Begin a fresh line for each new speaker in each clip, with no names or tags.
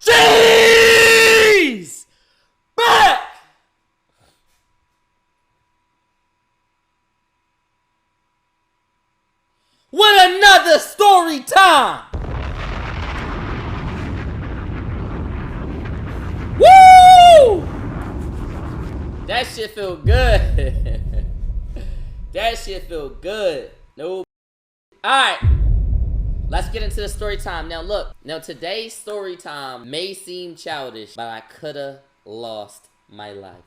Jeez! Back! With another story time! Woo! That shit feel good. That shit feel good. No. Alright. Let's get into the story time. Now look, today's story time may seem childish, but I coulda lost my life.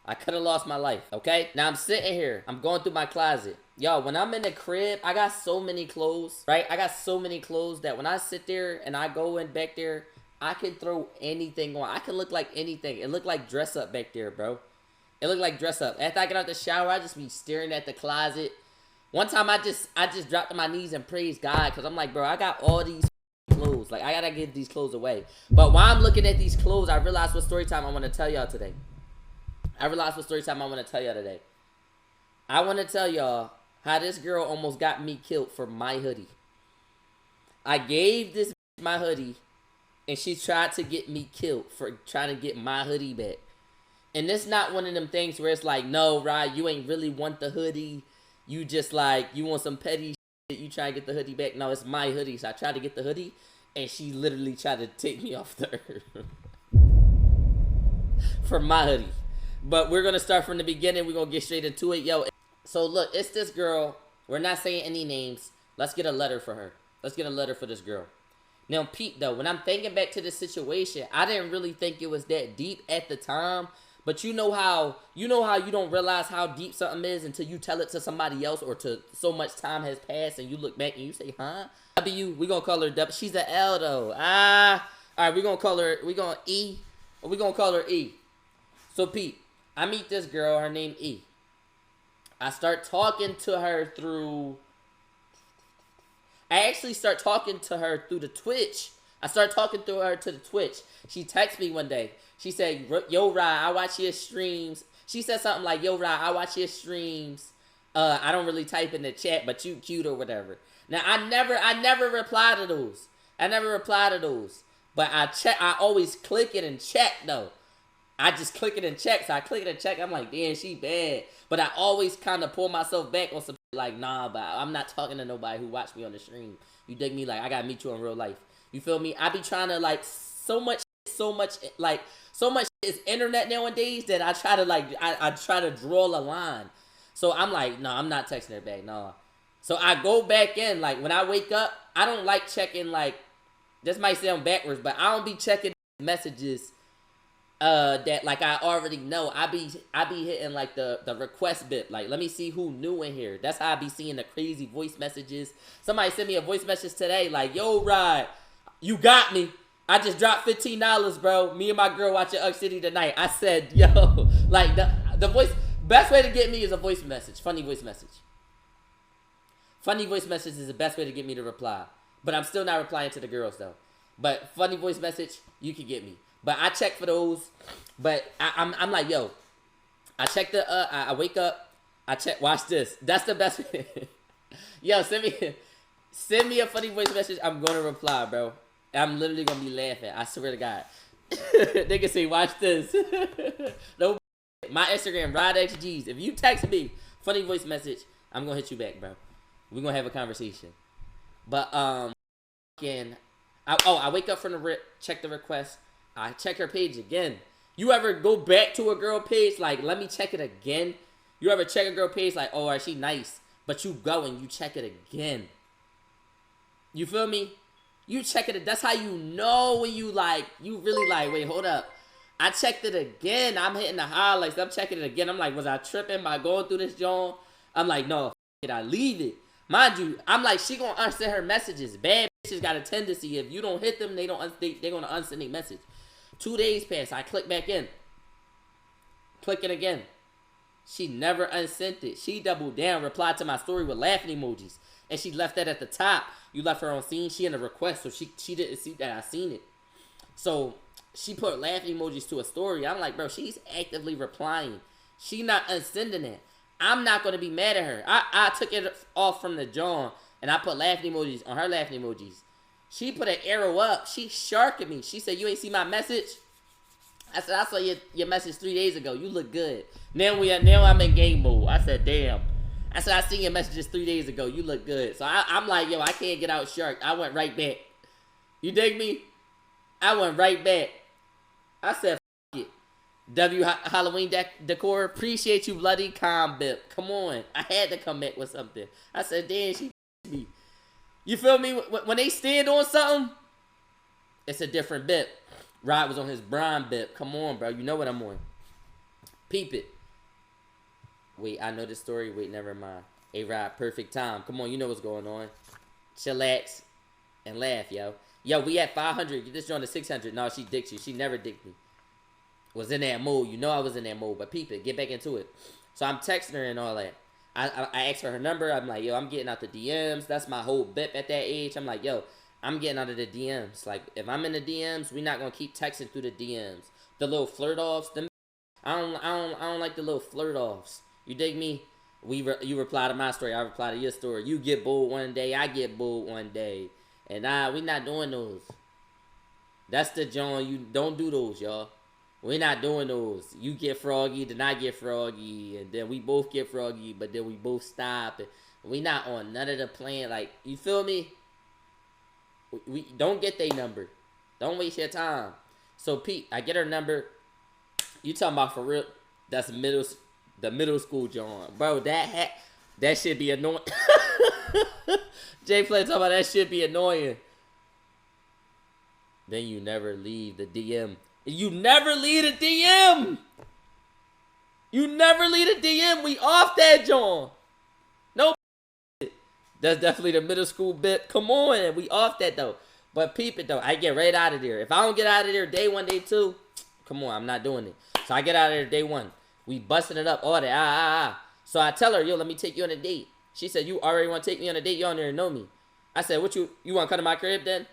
I coulda lost my life, okay? Now I'm sitting here, I'm going through my closet. Yo, when I'm in the crib, I got so many clothes, right? I got so many clothes that when I sit there and I go in back there, I can throw anything on. I can look like anything. It look like dress up back there, bro. It look like dress up. After I get out the shower, I just be staring at the closet. One time I just dropped to my knees and praised God because I'm like, bro, I got all these clothes. Like, I gotta give these clothes away. But while I'm looking at these clothes, I realized what story time I want to tell y'all today. I want to tell y'all how this girl almost got me killed for my hoodie. I gave this my hoodie, and she tried to get me killed for trying to get my hoodie back. And it's not one of them things where it's like, no, Rod, you ain't really want the hoodie. You just like, you want some petty shit. You try to get the hoodie back. No, it's my hoodie. So I tried to get the hoodie, and she literally tried to take me off the earth for my hoodie. But we're going to start from the beginning. We're going to get straight into it. Yo, so look, it's this girl. We're not saying any names. Let's get a letter for her. Let's get a letter for this girl. Now, Pete, though, when I'm thinking back to the situation, I didn't really think it was that deep at the time. But you know how you don't realize how deep something is until you tell it to somebody else or to so much time has passed and you look back and you say, huh? W, we gonna call her W. She's an L though. All right, we gonna call her, we gonna E, or we gonna call her E. So Pete, I meet this girl, her name E. I start talking to her through, I actually start talking to her through the Twitch. I start talking to her to the Twitch. She texted me one day. She said, yo, Rod, I watch your streams. She said something like, yo, Rod, I watch your streams. I don't really type in the chat, but you cute or whatever. Now, I never reply to those. But I always click it and check, though. I just click it and check. So I click it and check. I'm like, damn, she bad. But I always kind of pull myself back on some like, nah, but I'm not talking to nobody who watched me on the stream. You dig me? Like, I got to meet you in real life. You feel me? I be trying to, like, so much is internet nowadays that I try to, like, I try to draw a line. So I'm like, no, I'm not texting her back, no. So I go back in, like, when I wake up, I don't like checking, like, this might sound backwards, but I don't be checking messages that, like, I already know. I be hitting, like, the request bit. Like, let me see who new in here. That's how I be seeing the crazy voice messages. Somebody sent me a voice message today, like, yo, Rod, you got me. I just dropped $15, bro. Me and my girl watching Ugg City tonight. I said, yo, like, the voice, best way to get me is a voice message. Funny voice message. Funny voice message is the best way to get me to reply. But I'm still not replying to the girls, though. But funny voice message, you can get me. But I check for those. But I'm like, yo, I check the, I wake up. I check, watch this. That's the best way. Yo, send me a funny voice message. I'm going to reply, bro. I'm literally going to be laughing. I swear to God. They can say, watch this. No, my Instagram, RodXGs. If you text me, funny voice message, I'm going to hit you back, bro. We're going to have a conversation. But, I wake up from the rip, check the request. I check her page again. You ever go back to a girl page, like, let me check it again? You ever check a girl page, like, oh, is she nice? But you go and you check it again. You feel me? You check it. That's how you know when you like, you really like, wait, hold up. I checked it again. I'm hitting the highlights. I'm checking it again. I'm like, was I tripping by going through this joint? I'm like, no, it, I leave it. Mind you, I'm like, she gonna unsend her messages. Bad bitches got a tendency. If you don't hit them, they're gonna unsend a message. 2 days pass. I click back in. Click it again. She never unsent it. She doubled down, replied to my story with laughing emojis. And she left that at the top. You left her on scene. She in a request, so she didn't see that I seen it. So she put laughing emojis to a story. I'm like, bro, she's actively replying. She not unsending it. I'm not going to be mad at her. I took it off from the John, and I put laughing emojis on her laughing emojis. She put an arrow up. She sharking me. She said, you ain't see my message? I said, I saw your message 3 days ago. You look good. Now I'm in game mode. I said, damn. I said, I seen your messages 3 days ago. You look good. So I'm like, yo, I can't get out shark. I went right back. You dig me? I went right back. I said, f it. W Halloween decor. Appreciate you, bloody bip. Come on. I had to come back with something. I said, damn, she me. You feel me? When they stand on something, it's a different bip. Rod was on his Brian bip. Come on, bro. You know what I'm on. Peep it. Wait, I know this story. Wait, never mind. Hey, Rod, perfect time. Come on, you know what's going on. Chillax and laugh, yo. Yo, we at 500. You just joined to 600. No, she dicked you. She never dicked me. Was in that mode. You know I was in that mode. But peep it. Get back into it. So I'm texting her and all that. I asked for her number. I'm like, yo, I'm getting out the DMs. That's my whole bip at that age. I'm like, yo, I'm getting out of the DMs. Like, if I'm in the DMs, we're not gonna keep texting through the DMs. The little flirt offs, them. I don't like the little flirt offs. You dig me? You reply to my story. I reply to your story. You get bold one day. I get bold one day. And we not doing those. That's the John. You don't do those, y'all. We're not doing those. You get froggy, then I get froggy, and then we both get froggy, but then we both stop. And we not on none of the plan. Like, you feel me? We don't get their number. Don't waste your time. So Pete, I get her number. You talking about for real? That's the middle school John, bro. That should be annoying. Jay Play talking about that should be annoying. Then you never leave the DM. You never leave the DM. You never leave the DM. We off that, John. No. That's definitely the middle school bit. Come on. We off that, though. But peep it, though. I get right out of there. If I don't get out of there day one, day two, come on. I'm not doing it. So I get out of there day one. We busting it up. All that. So I tell her, yo, let me take you on a date. She said, you already want to take me on a date? You don't even know me. I said, what you want to come to my crib then?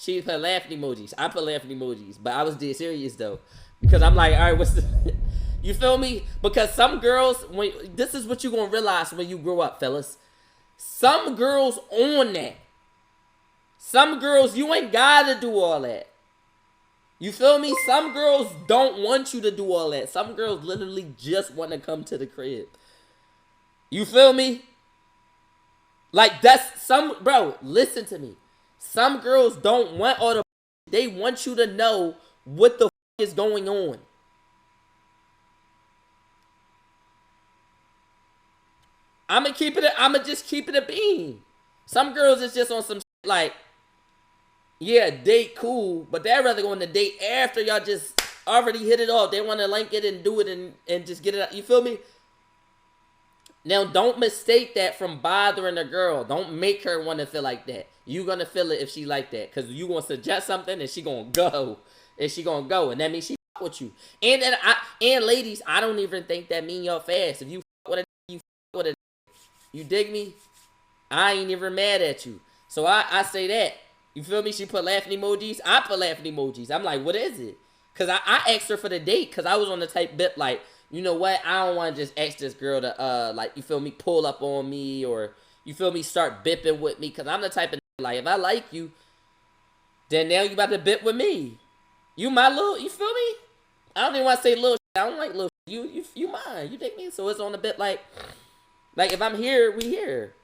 She put laughing emojis. I put laughing emojis. But I was dead serious, though. Because I'm like, all right, what's the... You feel me? Because some girls, this is what you're going to realize when you grow up, fellas. Some girls on that. Some girls, you ain't got to do all that. You feel me? Some girls don't want you to do all that. Some girls literally just want to come to the crib. You feel me? Like, that's some... Bro, listen to me. Some girls don't want all the... They want you to know what the is going on. I'ma just keep it a bean. Some girls is just on some shit like, yeah, date cool, but they'd rather go on the date after y'all just already hit it off. They want to link it and do it and just get it out. You feel me? Now, don't mistake that from bothering a girl. Don't make her want to feel like that. You gonna feel it if she like that, because you gonna suggest something and she gonna go. And that means she fuck with you. And ladies, I don't even think that mean y'all fast. If you fuck with a, you fuck with a. You dig me? I ain't even mad at you. So I say that. You feel me? She put laughing emojis. I put laughing emojis. I'm like, what is it? Because I asked her for the date, because I was on the type bit like, you know what? I don't want to just ask this girl to, like, you feel me, pull up on me, or, you feel me, start bipping with me, because I'm the type of, like, if I like you, then now you about to bip with me. You my little, you feel me? I don't even want to say little shit. I don't like little shit. You mine. You dig me? So it's on a bit like if I'm here, we here.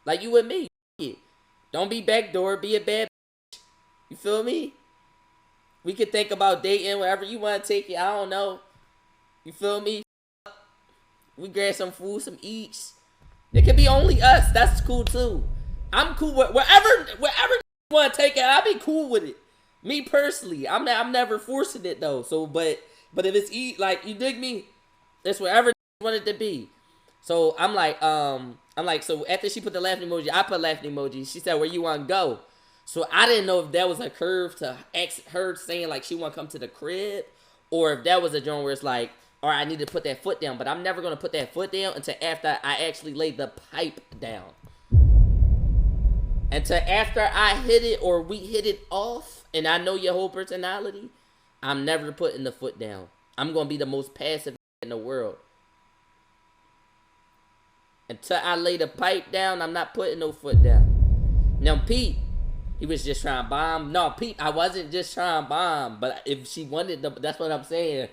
Like, you with me. Don't be backdoor, be a bad bitch. You feel me? We could think about dating, wherever you want to take it. I don't know. You feel me? We grab some food, some eats. It could be only us. That's cool too. I'm cool with wherever you want to take it. I'll be cool with it. Me personally, I'm never forcing it though. So, but if it's like, you dig me? It's wherever you want it to be. So I'm like, so after she put the laughing emoji, I put laughing emoji. She said, where you want to go? So I didn't know if that was a curve to ask her saying like she want to come to the crib, or if that was a joint where it's like, all right, I need to put that foot down. But I'm never going to put that foot down until after I actually lay the pipe down. Until after I hit it or we hit it off and I know your whole personality, I'm never putting the foot down. I'm going to be the most passive in the world. Until I lay the pipe down, I'm not putting no foot down. Now, Pete, He was just trying to bomb. No, Pete, I wasn't just trying to bomb. But if she wanted to, that's what I'm saying.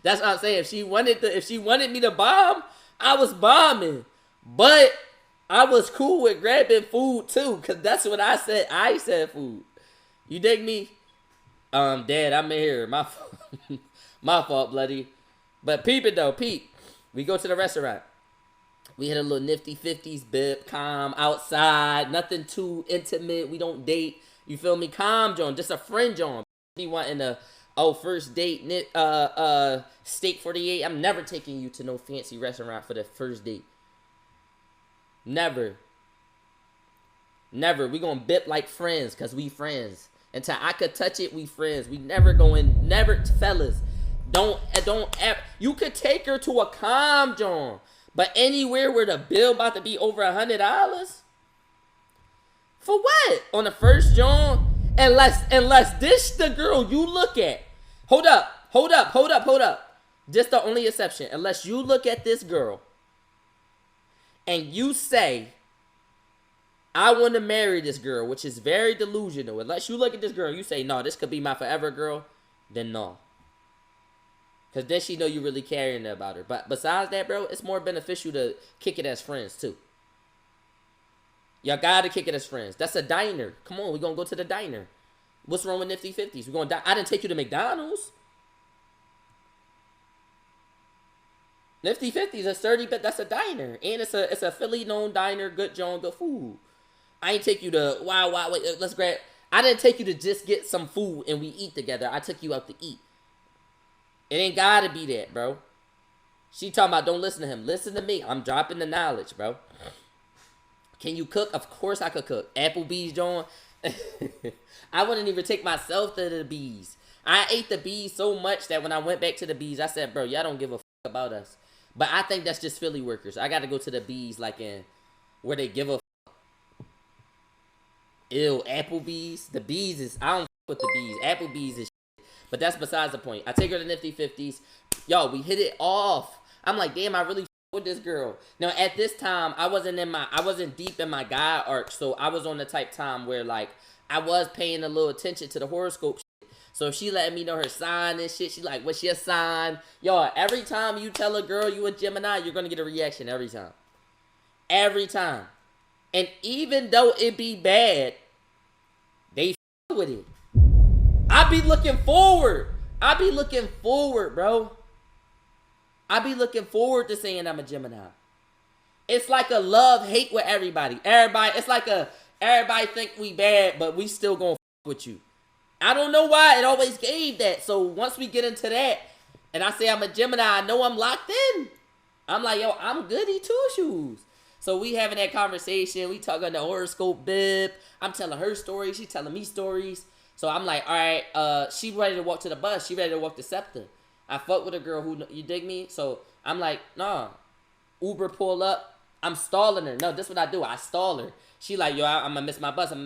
That's what I'm saying. If she wanted me to bomb, I was bombing. But I was cool with grabbing food too, cause that's what I said. I said food. You dig me? Dad, I'm in here. My fault. My fault, bloody. But peep it though, peep. We go to the restaurant. We hit a little nifty 50s, bip, calm, outside, nothing too intimate. We don't date. You feel me? Calm, John. Just a friend, John. Be wanting to, first date, steak 48. I'm never taking you to no fancy restaurant for the first date. Never. Never. We gonna bip like friends, cause we friends. Until I could touch it, we friends. We never going, never, fellas. Don't ever. You could take her to a calm, John. But anywhere where the bill about to be over $100? For what? On the first John? Unless this the girl you look at. Hold up. Just the only exception. Unless you look at this girl and you say, I want to marry this girl, which is very delusional. Unless you look at this girl and you say, no, this could be my forever girl, then no. Because then she know you really caring about her. But besides that, bro, it's more beneficial to kick it as friends, too. Y'all gotta kick it as friends. That's a diner. Come on, we gonna go to the diner. What's wrong with Nifty 50s? We gonna I didn't take you to McDonald's. Nifty 50s, a sturdy, but that's a diner. And it's a Philly-known diner, good John, good food. I ain't take you to, wait, let's grab. I didn't take you to just get some food and we eat together. I took you out to eat. It ain't gotta be that, bro. She talking about don't listen to him. Listen to me. I'm dropping the knowledge, bro. Can you cook? Of course I could cook. Applebee's, John. I wouldn't even take myself to the bees. I ate the bees so much that when I went back to the bees, I said, bro, y'all don't give a fuck about us. But I think that's just Philly workers. I gotta go to the bees like in where they give a fuck. Ew, Applebee's. The bees is, I don't fuck with the bees. Applebee's is shit. But that's besides the point. I take her to Nifty 50s. Yo, we hit it off. I'm like, damn, I really fuck with this girl. Now, at this time, I wasn't deep in my guy arc. So I was on the type time where, like, I was paying a little attention to the horoscope shit. So she letting me know her sign and shit. She like, what's your sign? Yo, every time you tell a girl you a Gemini, you're going to get a reaction every time. Every time. And even though it be bad, they f with it. I be looking forward. I be looking forward, bro. I be looking forward to saying I'm a Gemini. It's like a love-hate with everybody. It's like everybody think we bad, but we still gonna f with you. I don't know why it always gave that. So once we get into that, and I say I'm a Gemini, I know I'm locked in. I'm like, yo, I'm goody two-shoes. So we having that conversation. We talking the horoscope bib. I'm telling her stories. She telling me stories. So I'm like, all right, she ready to walk to the bus. She ready to walk the Scepter. I fuck with a girl who, you dig me? So I'm like, nah. Uber pull up. I'm stalling her. No, this is what I do. I stall her. She like, yo, I'm gonna miss my bus. I'm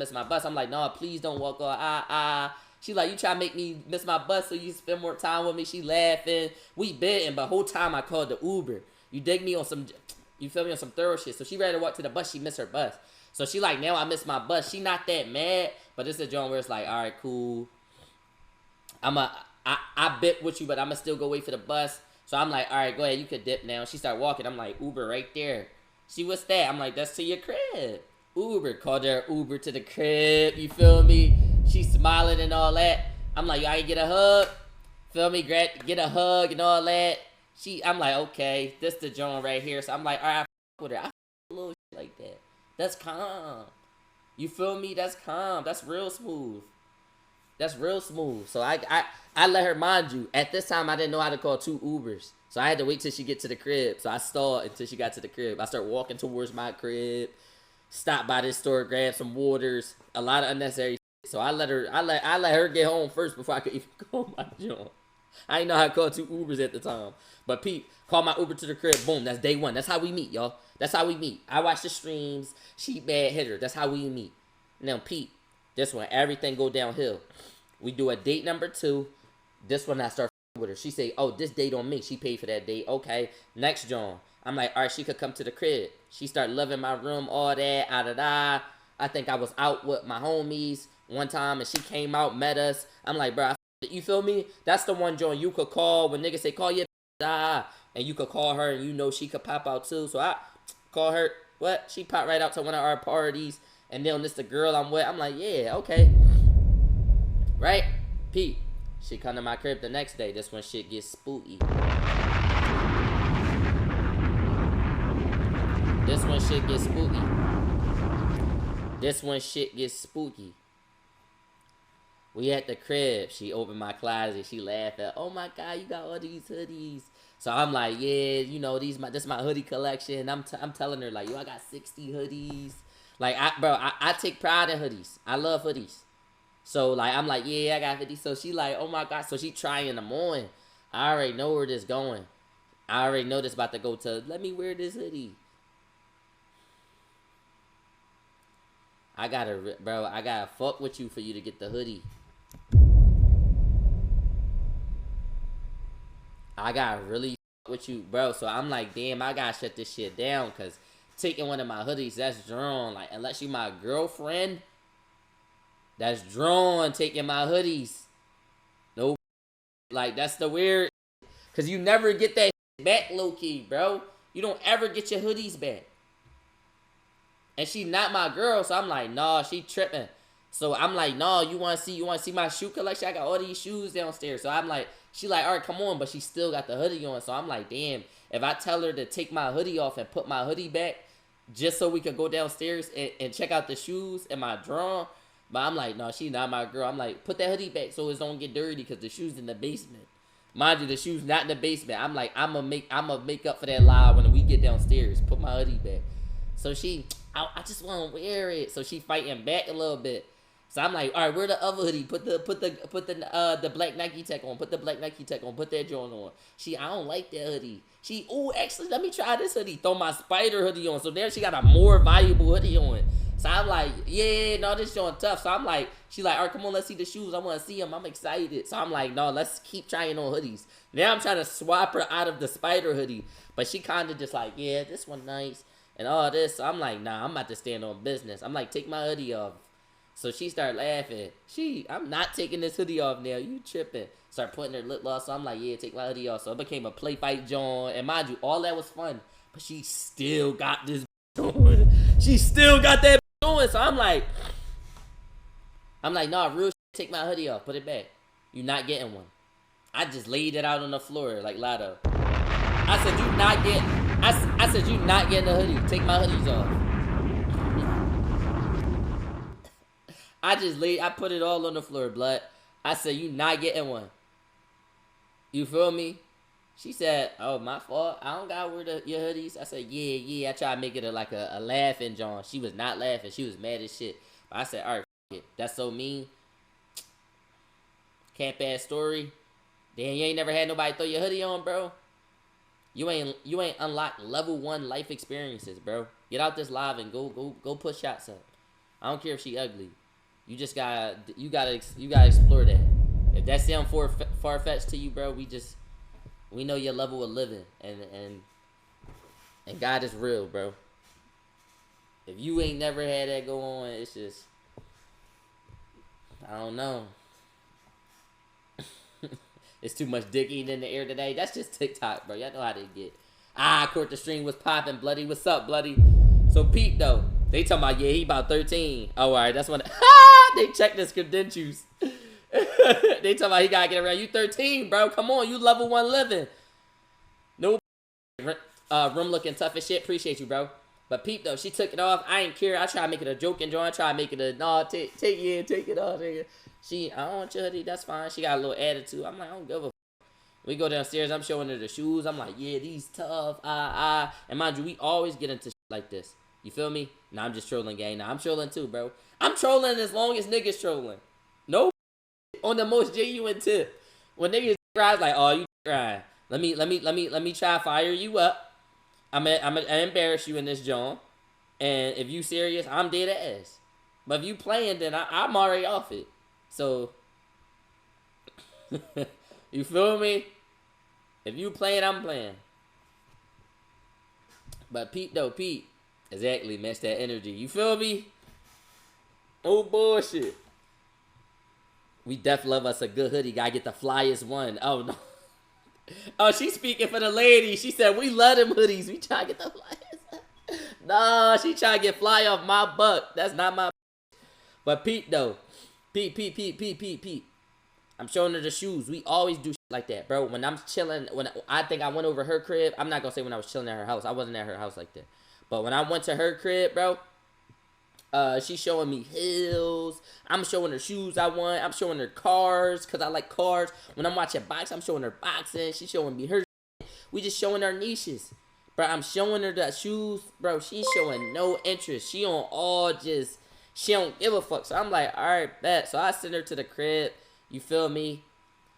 like, no, please don't walk on. She like, you try to make me miss my bus so you spend more time with me. She laughing. We bidding, but whole time I called the Uber. You dig me on some, you feel me, on some thorough shit. So she ready to walk to the bus. She missed her bus. So she like, now I miss my bus. She not that mad, but this is a joint where it's like, all right, cool. I bit with you, but I'm gonna still go wait for the bus. So I'm like, all right, go ahead, you could dip now. She start walking. I'm like, Uber right there. She, what's that? I'm like, that's to your crib. Uber. Called her Uber to the crib. You feel me? She smiling and all that. I'm like, yo, I can get a hug. Feel me? Get a hug and all that. I'm like, okay, this the joint right here. So I'm like, all right, I with her. I a little shit like that. That's calm. You feel me? That's calm. That's real smooth. That's real smooth. So I let her, mind you, at this time I didn't know how to call 2 Ubers. So I had to wait till she get to the crib. So I stalled until she got to the crib. I start walking towards my crib. Stop by this store, grab some waters. A lot of unnecessary shit. So I let her get home first before I could even call my joint. I didn't know how to call 2 Ubers at the time. But Pete, call my Uber to the crib. Boom, that's day 1. That's how we meet, y'all. That's how we meet. I watch the streams. She bad hitter. That's how we meet. Now, Pete, this one, everything go downhill. We do a date number 2. This one, I start with her. She say, oh, this date on me. She paid for that date. Okay, next John. I'm like, all right, she could come to the crib. She start loving my room, all that, da-da-da. I think I was out with my homies one time, and she came out, met us. I'm like, bro, you feel me? That's the one joint you could call when niggas say call your and you could call her, and you know she could pop out too. So I call her. What? She popped right out to one of our parties, and then this the girl I'm with. I'm like, yeah, okay, right? Pete. She come to my crib the next day. This when shit gets spooky. This when shit gets spooky. This when shit gets spooky. We at the crib. She opened my closet. She laughed at, oh my God, you got all these hoodies. So I'm like, yeah, you know, this is my hoodie collection. I'm telling her like, yo, I got 60 hoodies. Like, I take pride in hoodies. I love hoodies. So like, I'm like, yeah, I got 50. So she like, oh my God. So she trying them on. I already know where this going. I already know this about to go to, let me wear this hoodie. I gotta fuck with you for you to get the hoodie. I gotta really fuck with you, bro. So I'm like, damn, I gotta shut this shit down, cause taking one of my hoodies, that's drawn. Like, unless you my girlfriend, that's drawn taking my hoodies. No, like, that's the weird, cause you never get that back, low key, bro. You don't ever get your hoodies back. And she not my girl, so I'm like, nah, she tripping. So I'm like, nah, you wanna see my shoe collection? I got all these shoes downstairs. So I'm like, she like, all right, come on, but she still got the hoodie on. So I'm like, damn, if I tell her to take my hoodie off and put my hoodie back, just so we could go downstairs and check out the shoes and my drawing. But I'm like, no, she not my girl. I'm like, put that hoodie back so it don't get dirty, because the shoes in the basement. Mind you, the shoes not in the basement. I'm like, I'ma make up for that lie when we get downstairs. Put my hoodie back. So I just want to wear it. So she fighting back a little bit. So I'm like, all right, wear the other hoodie. Put the black Nike Tech on. Put the black Nike Tech on. Put that joint on. I don't like that hoodie. Actually, let me try this hoodie. Throw my spider hoodie on. So there she got a more valuable hoodie on. So I'm like, yeah, no, this joint tough. So I'm like, she like, all right, come on, let's see the shoes. I want to see them. I'm excited. So I'm like, no, let's keep trying on hoodies. Now I'm trying to swap her out of the spider hoodie. But she kind of just like, yeah, this one nice. And all this. So I'm like, nah, I'm about to stand on business. I'm like, take my hoodie off. So she started laughing. I'm not taking this hoodie off now. You tripping. Start putting her lip gloss. So I'm like, yeah, take my hoodie off. So it became a play fight joint. And mind you, all that was fun. But she still got this going. She still got that going. So I'm like, nah, real shit, take my hoodie off. Put it back. You're not getting one. I just laid it out on the floor like Lotto. I said, you not getting a hoodie. Take my hoodies off. I put it all on the floor, blood. I said, you not getting one. You feel me? She said, oh, my fault. I don't gotta wear your hoodies. I said, yeah. I tried to make it like a laughing John. She was not laughing. She was mad as shit. But I said, all right, it. That's so mean. Camp ass story. Damn, you ain't never had nobody throw your hoodie on, bro. You ain't unlocked level 1 life experiences, bro. Get out this live and go put shots up. I don't care if she ugly. You just gotta explore that. If that sound far fetched to you, bro, we know your level of living, and God is real, bro. If you ain't never had that go on, it's just, I don't know. It's too much dick eating in the air today. That's just TikTok, bro. Y'all know how they get. Court the stream was popping, bloody. What's up, bloody? So Pete though, they talking about, yeah, he about 13. Oh, all right, that's when they checked his credentials. They talking about he gotta get around. You 13, bro. Come on, you level 1 living. No room looking tough as shit. Appreciate you, bro. But Pete though, she took it off. I ain't care. I try to make it a joke and joint. I try to make it a take it off, nigga. I don't want your hoodie. That's fine. She got a little attitude. I'm like, I don't give a f. We go downstairs. I'm showing her the shoes. I'm like, yeah, these tough. And mind you, we always get into shit like this. You feel me? Nah, I'm just trolling, gang. Nah, I'm trolling too, bro. I'm trolling as long as niggas trolling. No, on the most genuine tip. When niggas cry, like, oh, you crying. Let me try to fire you up. I'm embarrass you in this joint. And if you serious, I'm dead ass. But if you playing, then I'm already off it. So, you feel me? If you playing, I'm playing. But Pete, exactly, match that energy. You feel me? Oh bullshit. We def love us a good hoodie. Gotta get the flyest one. Oh no. Oh, she's speaking for the lady. She said we love them hoodies. We try to get the flyest. Nah, she try to get fly off my buck. That's not my. But Pete though, Pete. I'm showing her the shoes. We always do shit like that, bro. When I'm chilling, when I think I went over her crib, I'm not gonna say when I was chilling at her house. I wasn't at her house like that. But when I went to her crib, bro, she's showing me heels. I'm showing her shoes I want. I'm showing her cars because I like cars. When I'm watching box, I'm showing her boxing. She's showing me her shit. We just showing our niches. Bro, I'm showing her the shoes. Bro, she's showing no interest. She on all just, she don't give a fuck. So I'm like, all right, bet. So I send her to the crib. You feel me?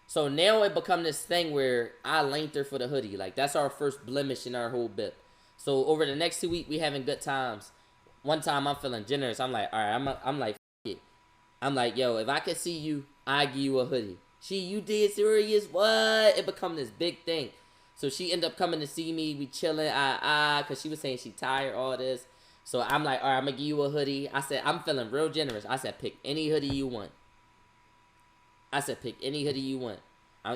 So now it become this thing where I linked her for the hoodie. Like, that's our first blemish in our whole bit. So over the next 2 weeks, we having good times. One time I'm feeling generous. I'm like, all right, I'm like, f it. I'm like, yo, if I could see you, I give you a hoodie. You did serious? What? It become this big thing. So she ended up coming to see me. We chilling, because she was saying she tired, all this. So I'm like, all right, I'm going to give you a hoodie. I said, I'm feeling real generous. I said, pick any hoodie you want. I said, pick any hoodie you want.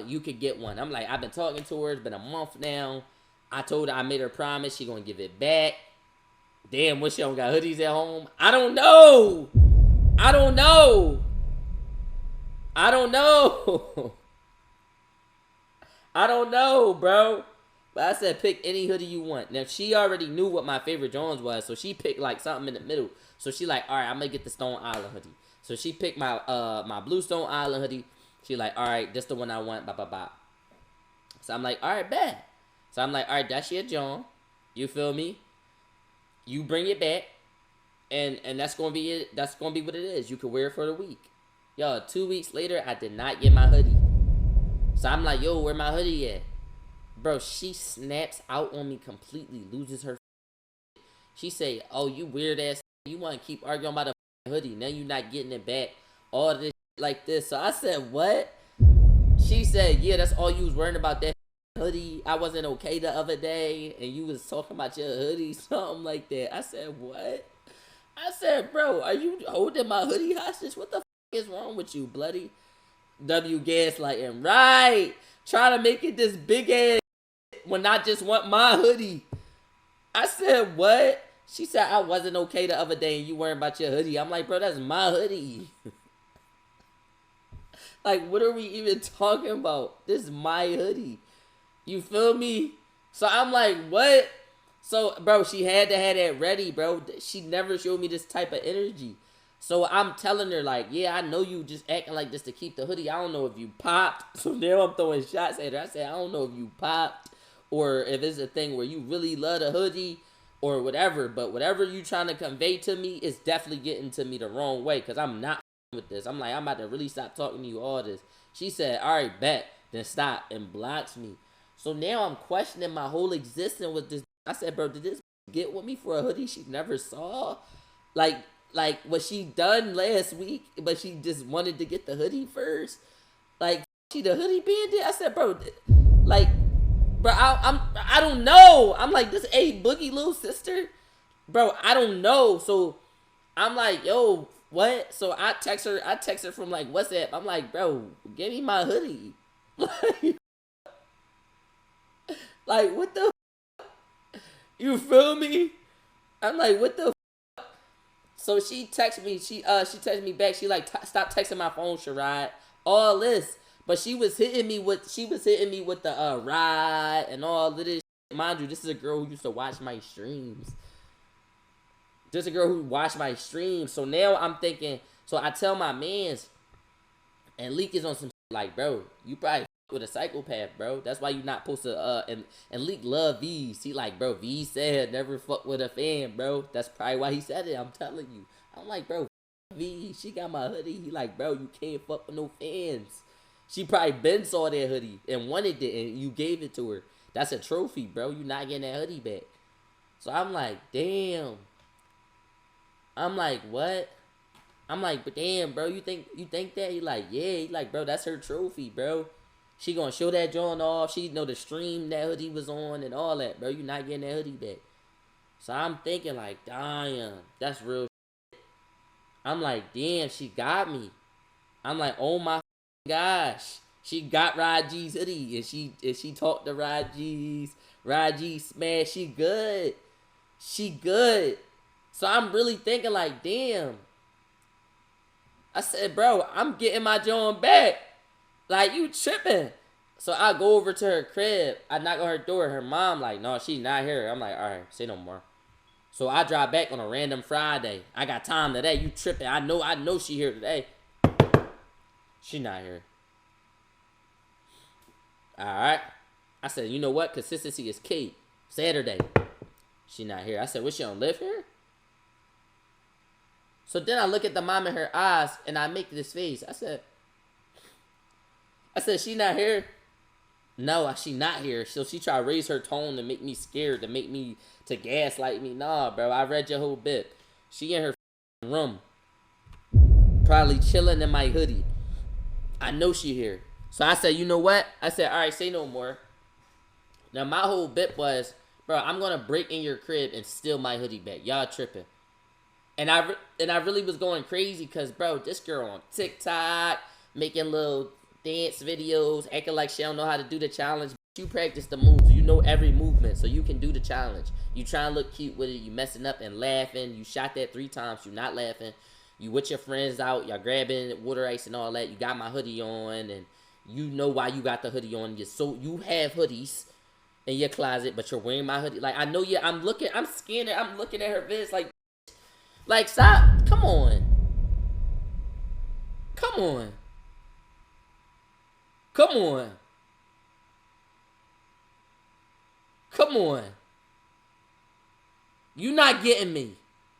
You could get one. I'm like, I've been talking to her. It's been a month now. I told her I made her promise. She going to give it back. Damn, what, she don't got hoodies at home? I don't know. I don't know. I don't know. I don't know, bro. But I said, pick any hoodie you want. Now, she already knew what my favorite Jones was, so she picked, like, something in the middle. So she like, all right, I'm going to get the Stone Island hoodie. So she picked my my blue Stone Island hoodie. She like, all right, this the one I want, blah. So I'm like, all right, bet. So I'm like, all right, that's your John. You feel me? You bring it back, and that's gonna be it. That's gonna be what it is. You can wear it for the week. Yo, 2 weeks later, I did not get my hoodie. So I'm like, yo, where my hoodie at? Bro, she snaps out on me completely, loses her. She say, oh, you weird ass. You want to keep arguing about a hoodie. Now you not getting it back. All this like this. So I said, what? She said, yeah, that's all you was worrying about, that hoodie. I wasn't okay the other day, and you was talking about your hoodie, something like that. I said, what? I said, bro, are you holding my hoodie hostage? What the is wrong with you, bloody? W gaslighting, right? Trying to make it this big ass when I just want my hoodie. I said, what? She said, I wasn't okay the other day and you worrying about your hoodie. I'm like, bro, that's my hoodie. Like, what are we even talking about? This is my hoodie. You feel me? So I'm like, what? So, bro, she had to have that ready, bro. She never showed me this type of energy. So I'm telling her, like, yeah, I know you just acting like this to keep the hoodie. I don't know if you popped. So now I'm throwing shots at her. I said, I don't know if you popped or if it's a thing where you really love the hoodie or whatever. But whatever you trying to convey to me is definitely getting to me the wrong way because I'm not with this. I'm like, I'm about to really stop talking to you all this. She said, all right, bet. Then stop and blocks me. So now I'm questioning my whole existence with this. I said, bro, did this get with me for a hoodie she never saw? Like was she done last week, but she just wanted to get the hoodie first? Like, she the hoodie bandit? I said, bro, like, bro, I don't know. I'm like, this A Boogie little sister? Bro, I don't know. So I'm like, yo, what? So I text her from like WhatsApp. I'm like, bro, give me my hoodie. Like, what the? You feel me? I'm like, what the? So she texted me. She texted me back. She like, stop texting my phone, Sherrod. All this, but she was hitting me with the ride and all of this. Mind you, this is a girl who used to watch my streams. This is a girl who watched my streams. So now I'm thinking. So I tell my mans, and Leak is on some like, bro, you probably with a psychopath, bro. That's why you not supposed to and Leak love V's. He like, bro, V said never fuck with a fan, bro. That's probably why he said it. I'm telling you. I'm like, bro, V, she got my hoodie. He like, bro, you can't fuck with no fans. She probably been saw that hoodie and wanted it and you gave it to her. That's a trophy, bro. You not getting that hoodie back. So I'm like, damn. I'm like, what? I'm like, but damn, bro, you think that? He like, yeah. He like, bro, that's her trophy, bro. She gonna show that joint off. She know the stream that hoodie was on and all that, bro. You not getting that hoodie back. So I'm thinking like, damn, that's real shit. I'm like, damn, she got me. I'm like, oh my gosh. She got Rod G's hoodie, and she talked to Rod G's. Rod G smash. She good. She good. So I'm really thinking like, damn. I said, bro, I'm getting my John back. Like, you tripping. So I go over to her crib. I knock on her door. Her mom like, no, she not here. I'm like, all right, say no more. So I drive back on a random Friday. I got time today. You tripping. I know she here today. She not here. All right. I said, you know what? Consistency is key. Saturday. She not here. I said, what, she don't live here? So then I look at the mom in her eyes, and I make this face. I said, she not here? No, she not here. So she try to raise her tone to make me scared, to gaslight me. Nah, bro, I read your whole bit. She in her room, probably chilling in my hoodie. I know she here. So I said, you know what? I said, all right, say no more. Now my whole bit was, bro, I'm gonna break in your crib and steal my hoodie back. Y'all tripping. And I really was going crazy because, bro, this girl on TikTok making little dance videos, acting like she don't know how to do the challenge. You practice the moves. You know every movement, so you can do the challenge. You try and look cute with it. You messing up and laughing. You shot that 3 times. You not laughing. You with your friends out. Y'all grabbing water ice and all that. You got my hoodie on, and you know why you got the hoodie on. You have hoodies in your closet, but you're wearing my hoodie. Like, I know you. I'm scanning. I'm looking at her vids. Like, stop. Come on. Come on. Come on. Come on. You not getting me.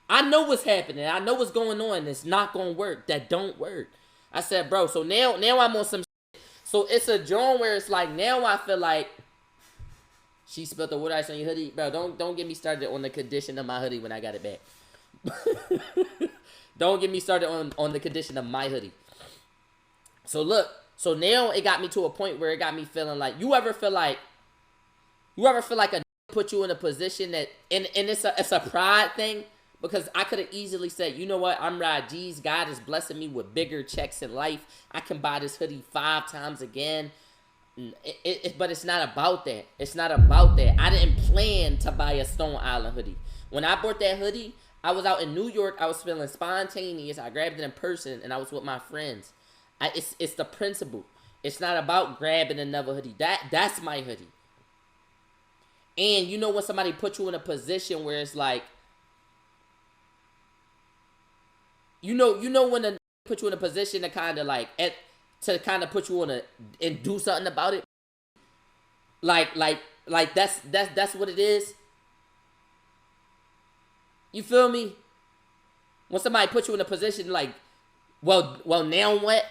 I know what's happening. I know what's going on. It's not going to work. That don't work. I said, bro, so now I'm on some shit. So it's a joint where it's like, now I feel like she spilled the water ice on your hoodie. Bro, don't get me started on the condition of my hoodie when I got it back. Don't get me started on the condition of my hoodie. So look, so now it got me to a point where it got me feeling like, you ever feel like a put you in a position that, and it's a pride thing, because I could have easily said, you know what, I'm Rod G's, God is blessing me with bigger checks in life. I can buy this hoodie 5 times again. But it's not about that. It's not about that. I didn't plan to buy a Stone Island hoodie. When I bought that hoodie, I was out in New York. I was feeling spontaneous. I grabbed it in person, and I was with my friends. It's the principle. It's not about grabbing another hoodie. That's my hoodie. And you know when somebody put you in a position where it's like, you know when they put you in a position to kind of like, to kind of put you on and do something about it. Like that's what it is. You feel me? When somebody put you in a position like, well, now what?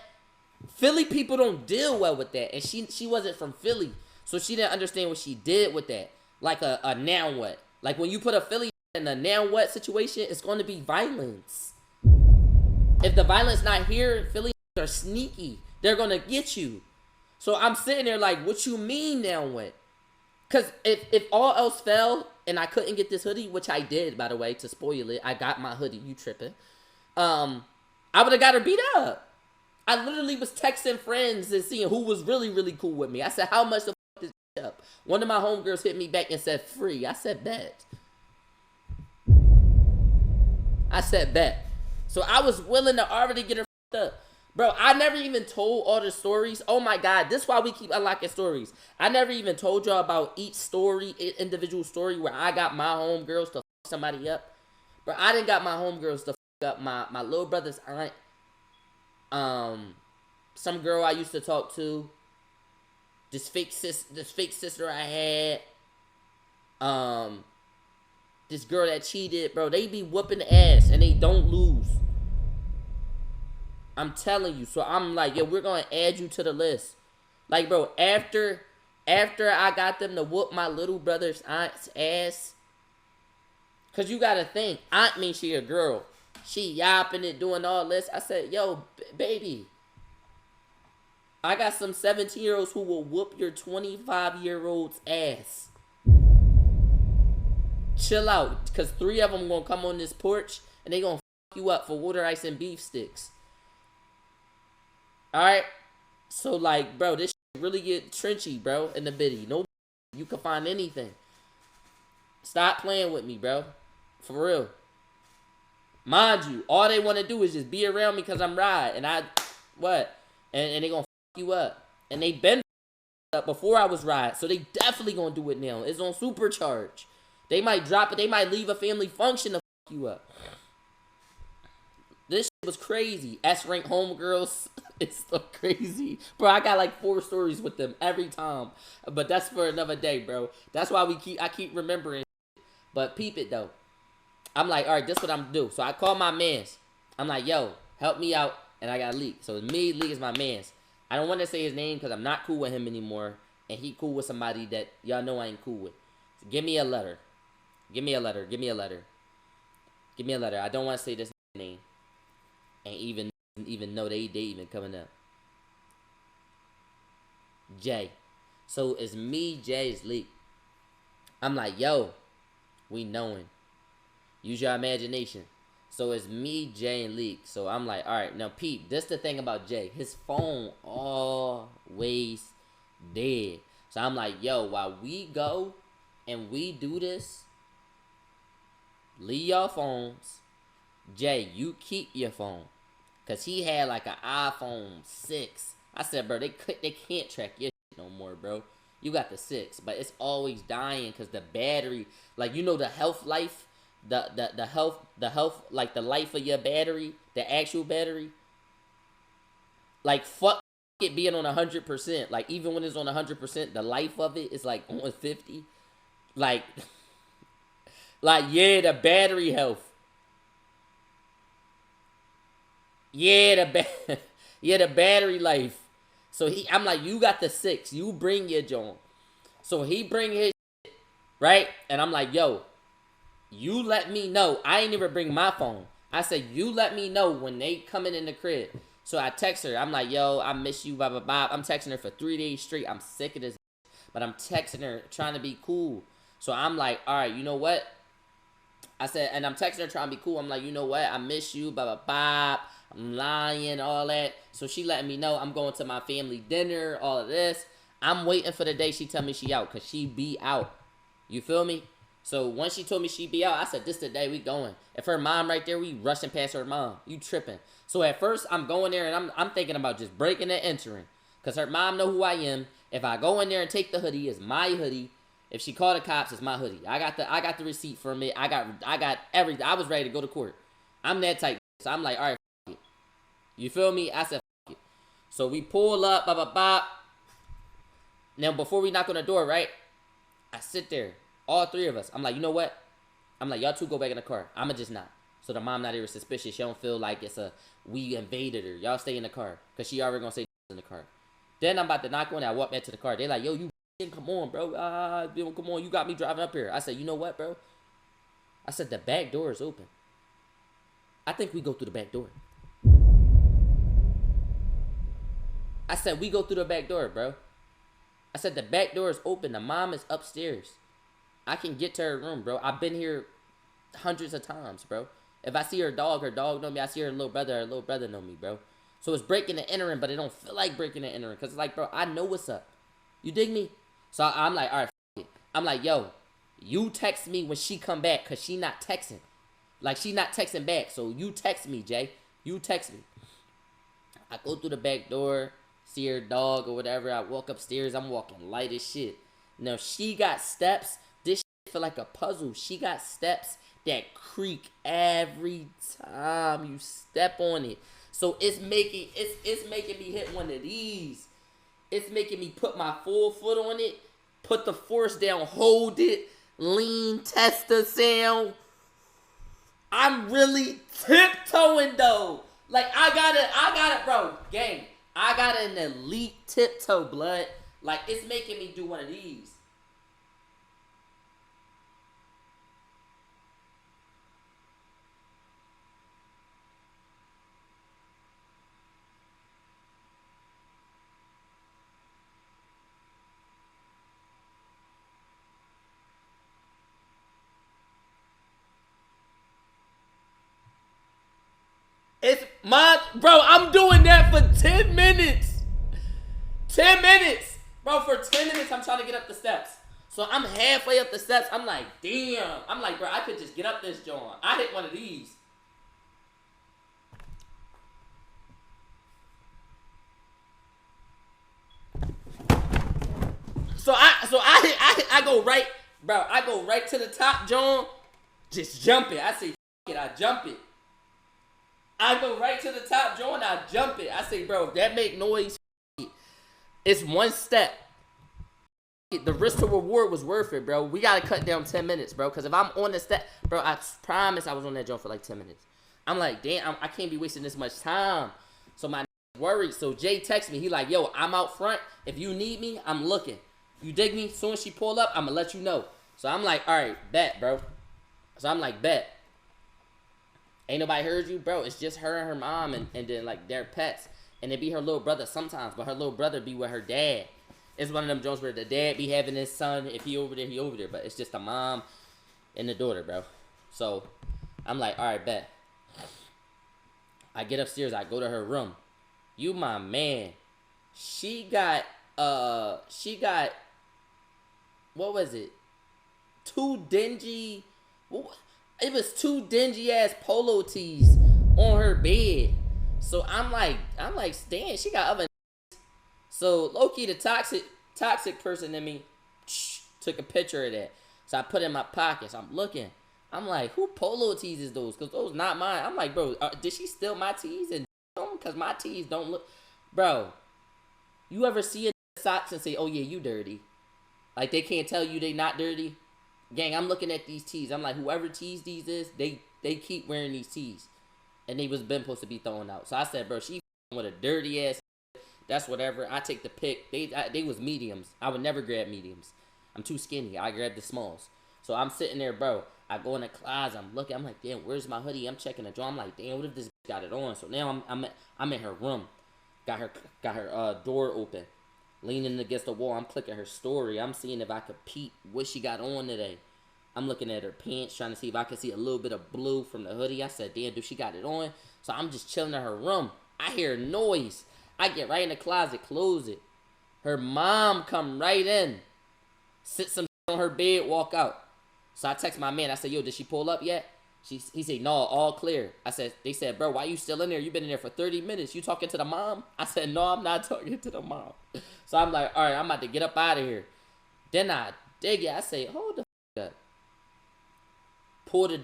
Philly people don't deal well with that. And she wasn't from Philly. So she didn't understand what she did with that. Like a now what? Like when you put a Philly in a now what situation, it's going to be violence. If the violence not here, Philly are sneaky. They're going to get you. So I'm sitting there like, what you mean now what? Because if all else fell and I couldn't get this hoodie, which I did, by the way, to spoil it. I got my hoodie. You tripping. I would have got her beat up. I literally was texting friends and seeing who was really, really cool with me. I said, how much the fuck this up? One of my homegirls hit me back and said, free. I said, bet. So I was willing to already get her fucked up. Bro, I never even told all the stories. Oh my God, this is why we keep unlocking stories. I never even told y'all about each story, individual story where I got my homegirls to fuck somebody up. Bro, I didn't got my homegirls to fuck up my little brother's aunt. Some girl I used to talk to. This fake sister I had. This girl that cheated. Bro, they be whooping ass and they don't lose. I'm telling you. So I'm like, yo, we're going to add you to the list. Like, bro, after I got them to whoop my little brother's aunt's ass. Because you got to think. Aunt means she a girl. She yapping it, doing all this. I said, yo, baby. I got some 17-year-olds who will whoop your 25-year-old's ass. Chill out. Because 3 of them going to come on this porch. And they going to you up for water ice and beef sticks. All right. So like, bro, this shit really get trenchy, bro, in the biddy. No, you can find anything. Stop playing with me, bro. For real. Mind you, all they want to do is just be around me because I'm right. And I, what? And they going to you up. And they been up before I was right. So they definitely going to do it now. It's on supercharge. They might drop it. They might leave a family function to you up. This shit was crazy. S-rank homegirls. It's so crazy. Bro, I got like 4 stories with them every time. But that's for another day, bro. That's why I keep remembering. But peep it, though. I'm like, all right, this is what I'm going to do. So I call my mans. I'm like, yo, help me out. And I got Leak. So me, Leak is my mans. I don't want to say his name because I'm not cool with him anymore. And he cool with somebody that y'all know I ain't cool with. So give me a letter. Give me a letter. Give me a letter. Give me a letter. I don't want to say this name. And even know they even coming up. Jay. So it's me, Jay, it's Leak. I'm like, yo, we knowing. Use your imagination. So it's me, Jay, and Leak. So I'm like, all right, now Pete, this the thing about Jay. His phone always dead. So I'm like, yo, while we go and we do this, leave your phones. Jay, you keep your phone. Because he had like an iPhone 6. I said, bro, they can't track your shit no more, bro. You got the 6, but it's always dying because the battery, like, you know, the health life, the health, like the life of your battery, the actual battery, like, fuck it being on 100%. Like, even when it's on 100%, the life of it is like on 50. Like, yeah, the battery health. Yeah, the battery life. So I'm like, you got the 6. You bring your joint. So he bring his shit, right? And I'm like, yo, you let me know. I ain't even bring my phone. I said, you let me know when they coming in the crib. So I text her. I'm like, yo, I miss you, blah, blah, blah. I'm texting her for 3 days straight. I'm sick of this. But I'm texting her, trying to be cool. So I'm like, all right, you know what? I said, and I'm texting her trying to be cool. I'm like, you know what? I miss you, blah, blah, blah. I'm lying, all that. So she letting me know I'm going to my family dinner, all of this. I'm waiting for the day she tell me she out, because she be out. You feel me? So once she told me she be out, I said, this the day we going. If her mom right there, we rushing past her mom. You tripping. So at first, I'm going there, and I'm thinking about just breaking and entering. Because her mom know who I am. If I go in there and take the hoodie, it's my hoodie. If she call the cops, it's my hoodie. I got the receipt from it. I got everything. I was ready to go to court. I'm that type. So I'm like, all right, f*** it. You feel me? I said, f*** it. So we pull up, blah, blah, blah. Now, before we knock on the door, right? I sit there. All 3 of us. I'm like, you know what? I'm like, y'all 2 go back in the car. I'ma just not. So the mom not even suspicious. She don't feel like it's we invaded her. Y'all stay in the car. Because she already gonna say in the car. Then I'm about to knock on it. I walk back to the car. They like, yo, you come on, bro. Come on. You got me driving up here. I said, you know what, bro? I said, the back door is open. I think we go through the back door. I said, we go through the back door, bro. I said, the back door is open. The mom is upstairs. I can get to her room, bro. I've been here hundreds of times, bro. If I see her dog know me. I see her little brother know me, bro. So it's breaking and entering, but it don't feel like breaking and entering. Because it's like, bro, I know what's up. You dig me? So I'm like, all right, f*** it. I'm like, yo, you text me when she come back, because she not texting. Like, she not texting back. So you text me, Jay. You text me. I go through the back door, see her dog or whatever. I walk upstairs. I'm walking light as shit. Now, she got steps. This shit feel like a puzzle. She got steps that creak every time you step on it. So it's making me hit one of these. It's making me put my full foot on it, put the force down, hold it, lean, test the sound. I'm really tiptoeing though. Like I got it, bro. Gang, I got an elite tiptoe, blood. Like it's making me do one of these. Bro, I'm doing that for 10 minutes. 10 minutes. Bro, for 10 minutes, I'm trying to get up the steps. So I'm halfway up the steps. I'm like, damn. I'm like, bro, I could just get up this joint. I hit one of these. So I go right, bro. I go right to the top, John. Just jump it. I say, it. I jump it. I go right to the top, John. I jump it. I say, bro, if that make noise, it's one step. The risk to reward was worth it, bro. We gotta cut down 10 minutes, bro. Cause if I'm on the step, bro, I promise I was on that joint for like 10 minutes. I'm like, damn, I can't be wasting this much time. So my worried. So Jay texts me. He like, yo, I'm out front. If you need me, I'm looking. You dig me? Soon as she pull up, I'm gonna let you know. So I'm like, all right, bet, bro. So I'm like, bet. Ain't nobody heard you, bro. It's just her and her mom, and then like their pets, and it be her little brother sometimes, but her little brother be with her dad. It's one of them joints where the dad be having his son. If he over there, he over there. But it's just the mom and the daughter, bro. So I'm like, all right, bet. I get upstairs. I go to her room. You my man. She got, what was it? It was two dingy ass polo tees on her bed. So I'm like, damn, she got other. So low-key, the toxic person in me took a picture of that. So I put it in my pockets. I'm looking. I'm like, who polo tees is those? Because those not mine. I'm like, bro, did she steal my tees? And because my tees don't look. Bro, you ever see a socks and say, oh yeah, you dirty? Like they can't tell you they not dirty? Gang, I'm looking at these tees. I'm like, whoever tees these is, they keep wearing these tees. And they was been supposed to be thrown out. So I said, bro, she with a dirty ass. That's whatever. I take the pick. They was mediums. I would never grab mediums. I'm too skinny. I grab the smalls. So I'm sitting there, bro. I go in the closet. I'm looking. I'm like, damn, where's my hoodie? I'm checking the drawer. I'm like, damn, what if this got it on? So now I'm in her room. Got her door open, leaning against the wall. I'm clicking her story. I'm seeing if I could peep what she got on today. I'm looking at her pants, trying to see if I could see a little bit of blue from the hoodie. I said, damn, dude, she got it on. So I'm just chilling in her room. I hear a noise. I get right in the closet, close it. Her mom come right in, sit some on her bed, walk out. So I text my man. I said, yo, did she pull up yet? He said, no, all clear. They said, bro, why you still in there? You been in there for 30 minutes. You talking to the mom? I said, no, I'm not talking to the mom. So I'm like, all right, I'm about to get up out of here. Then I dig it. I say, hold the f up. Pull the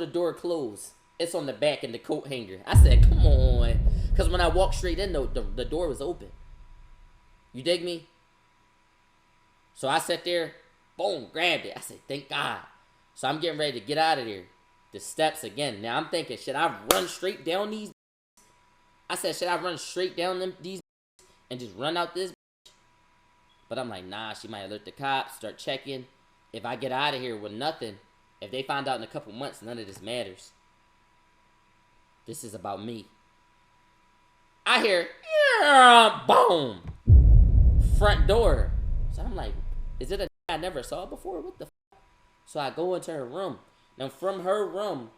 door closed. It's on the back in the coat hanger. I said, come on. Because when I walked straight in, the door was open. You dig me? So I sat there, boom, grabbed it. I said, thank God. So I'm getting ready to get out of there. The steps again. Now I'm thinking, should I run straight down these? I said, should I run straight down these and just run out this? But I'm like, nah, she might alert the cops, start checking. If I get out of here with nothing, if they find out in a couple months, none of this matters. This is about me. I hear, yeah, boom, front door. So I'm like, is it a I never saw before? What the f? So I go into her room. Now from her room,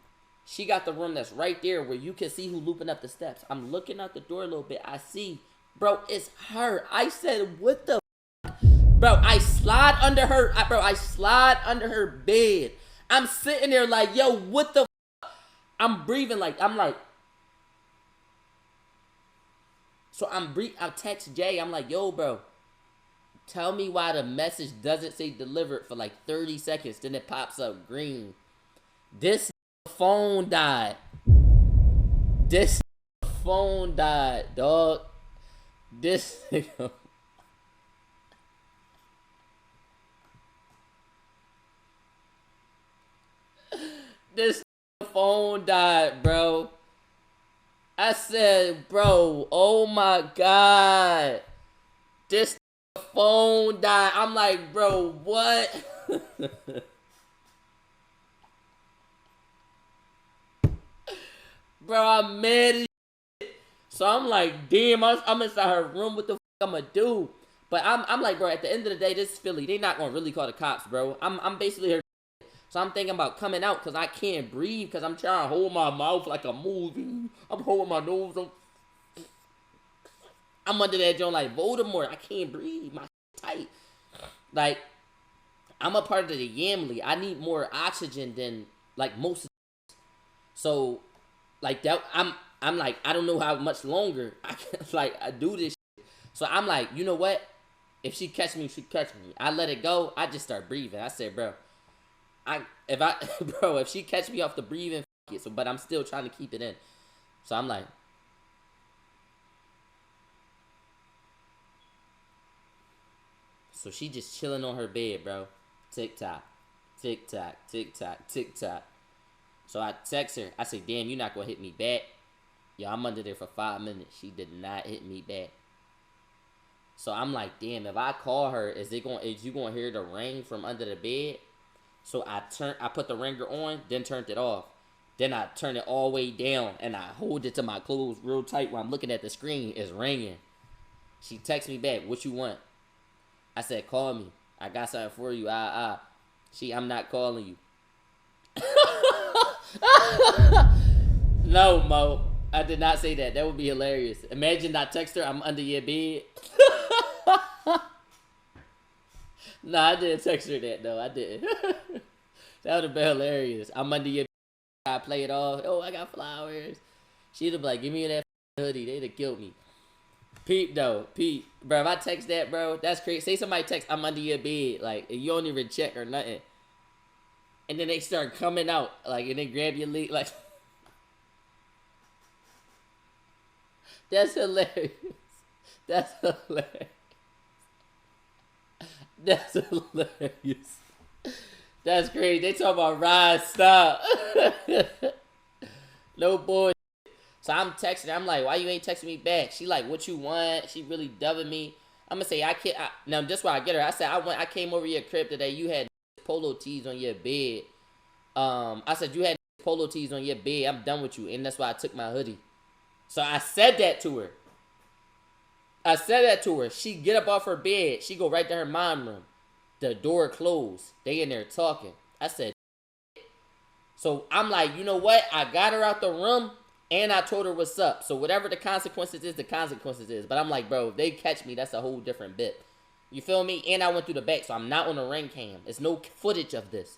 she got the room that's right there where you can see who looping up the steps. I'm looking out the door a little bit. I see, bro, it's her. I said, what the f? Bro, I slide under her. I slide under her bed. I'm sitting there like, yo, what the f? I'm breathing like, so I text Jay. I'm like, yo, bro, tell me why the message doesn't say delivered for like 30 seconds. Then it pops up green. This phone died. This phone died, dog. This nigga. This phone died, bro. I said, bro, oh my God. This phone died. I'm like, bro, what? Bro, I'm mad as shit. So I'm like, damn, I'm inside her room. What the f I'm gonna do? But I'm like, bro, at the end of the day, this is Philly. They not gonna really call the cops, bro. I'm basically her. So I'm thinking about coming out because I can't breathe because I'm trying to hold my mouth like a movie. I'm holding my nose. I'm under that joint like Voldemort. I can't breathe. My tight. Like, I'm a part of the Yamly. I need more oxygen than like most. So, like that, I'm like, I don't know how much longer I can I do this shit. So I'm like, you know what? If she catch me, she catch me. I let it go. I just start breathing. I said, bro, if she catch me off the breathing, f it. So, but I'm still trying to keep it in. So I'm like, so she just chilling on her bed, bro. Tick tock, tick tock, tick tock, tick tock. So I text her. I say, damn, you're not gonna hit me back. Yo, I'm under there for 5 minutes. She did not hit me back. So I'm like, damn, if I call her, is you gonna hear the ring from under the bed? So I put the ringer on, then turned it off. Then I turn it all the way down and I hold it to my clothes real tight while I'm looking at the screen. It's ringing. She texts me back, what you want? I said, call me. I got something for you. I'm not calling you. No, Mo. I did not say that. That would be hilarious. Imagine I text her, I'm under your bed. Nah, I didn't text her that, though. I didn't. That would have been hilarious. I'm under your bed. I play it off. Oh, I got flowers. She'd have been like, give me that hoodie. They'd have killed me. Peep, though. Peep. Bro, if I text that, bro, that's crazy. Say somebody text, I'm under your bed. Like, you don't even check or nothing. And then they start coming out. Like, and they grab your leg. Like, that's hilarious. That's hilarious. That's hilarious. That's crazy. They talking about ride stop. No boy. So I'm texting her. I'm like, why you ain't texting me back? She like, what you want? She really dubbing me. I'm gonna say, now this why I get her. I said, I came over your crib today. You had polo tees on your bed. I said, you had polo tees on your bed. I'm done with you. And that's why I took my hoodie. So I said that to her. She get up off her bed. She go right to her mom room. The door closed. They in there talking. I said, so I'm like, you know what? I got her out the room and I told her what's up. So whatever the consequences is, the consequences is. But I'm like, bro, if they catch me, that's a whole different bit. You feel me? And I went through the back, so I'm not on the ring cam. There's no footage of this.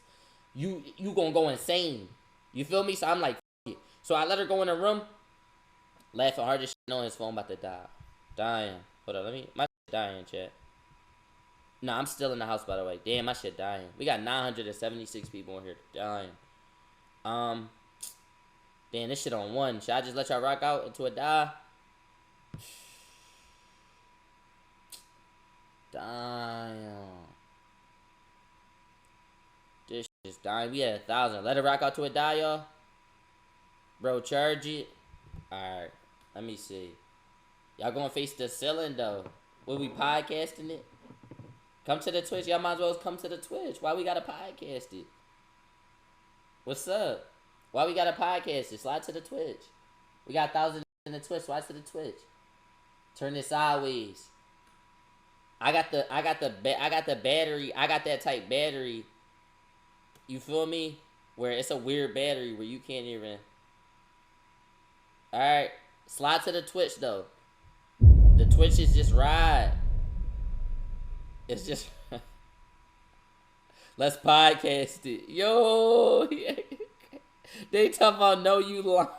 You gonna go insane. You feel me? So I'm like, F it. So I let her go in her room. Laughing hard as shit on his phone about to die. Dying. Hold on, my shit dying, chat. No, I'm still in the house, by the way. Damn, my shit dying. We got 976 people in here dying. Damn, this shit on 1. Should I just let y'all rock out into a die? Damn. This shit is dying. We had 1,000. Let it rock out to a die, y'all. Bro, charge it. Alright. Let me see. Y'all gonna face the ceiling, though. Will we podcasting it? Come to the Twitch. Y'all might as well come to the Twitch. Why we gotta podcast it? What's up? Why we gotta podcast it? Slide to the Twitch. We got 1,000 in the Twitch. Slide to the Twitch. Turn it sideways. I got the battery. I got that type battery. You feel me? Where it's a weird battery where you can't even. Alright. Slide to the Twitch, though. The Twitch is just ride. It's just. Let's podcast it. Yo. They talking about no, you lying.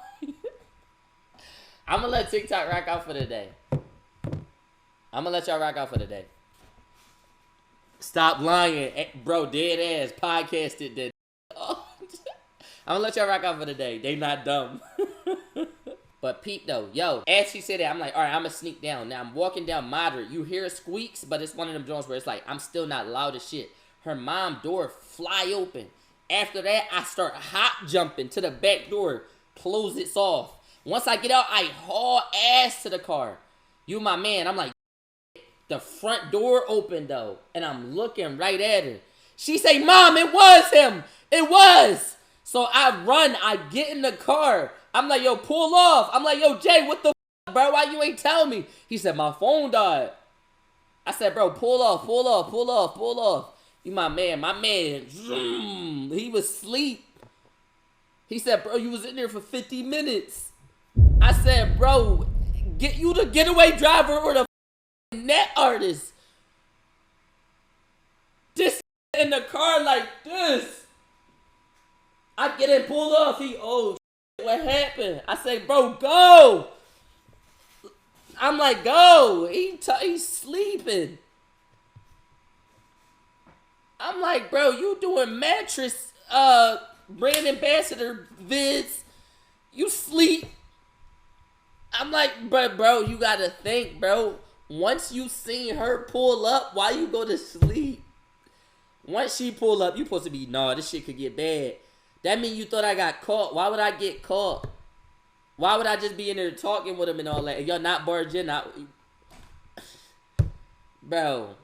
I'm gonna let TikTok rock out for the day. I'm gonna let y'all rock out for the day. Stop lying. Bro, dead ass. Podcast it then. Oh. I'm gonna let y'all rock out for the day. They not dumb. But peep though, yo, as she said that, I'm like, all right, I'm gonna sneak down. Now I'm walking down moderate. You hear squeaks, but it's one of them joints where it's like, I'm still not loud as shit. Her mom door fly open. After that, I start hop jumping to the back door. Close it off. Once I get out, I haul ass to the car. You my man. I'm like, the front door open though. And I'm looking right at her. She say, Mom, it was him. It was. So I run. I get in the car. I'm like, yo, pull off. I'm like, yo, Jay, what the f, bro? Why you ain't tell me? He said, my phone died. I said, bro, pull off, pull off, pull off, pull off. You my man, he was asleep. He said, bro, you was in there for 50 minutes. I said, bro, get you the getaway driver or the net artist. This in the car like this. I get in, pull off. He, oh, what happened? I say, bro, go. I'm like, go. He's sleeping. I'm like, bro, you doing mattress brand ambassador vids. You sleep. I'm like, bro, you gotta think, bro. Once you seen her pull up, why you go to sleep? Once she pull up, you supposed to be, nah, this shit could get bad. That mean you thought I got caught. Why would I get caught? Why would I just be in there talking with him and all that? If y'all not barged in, bro.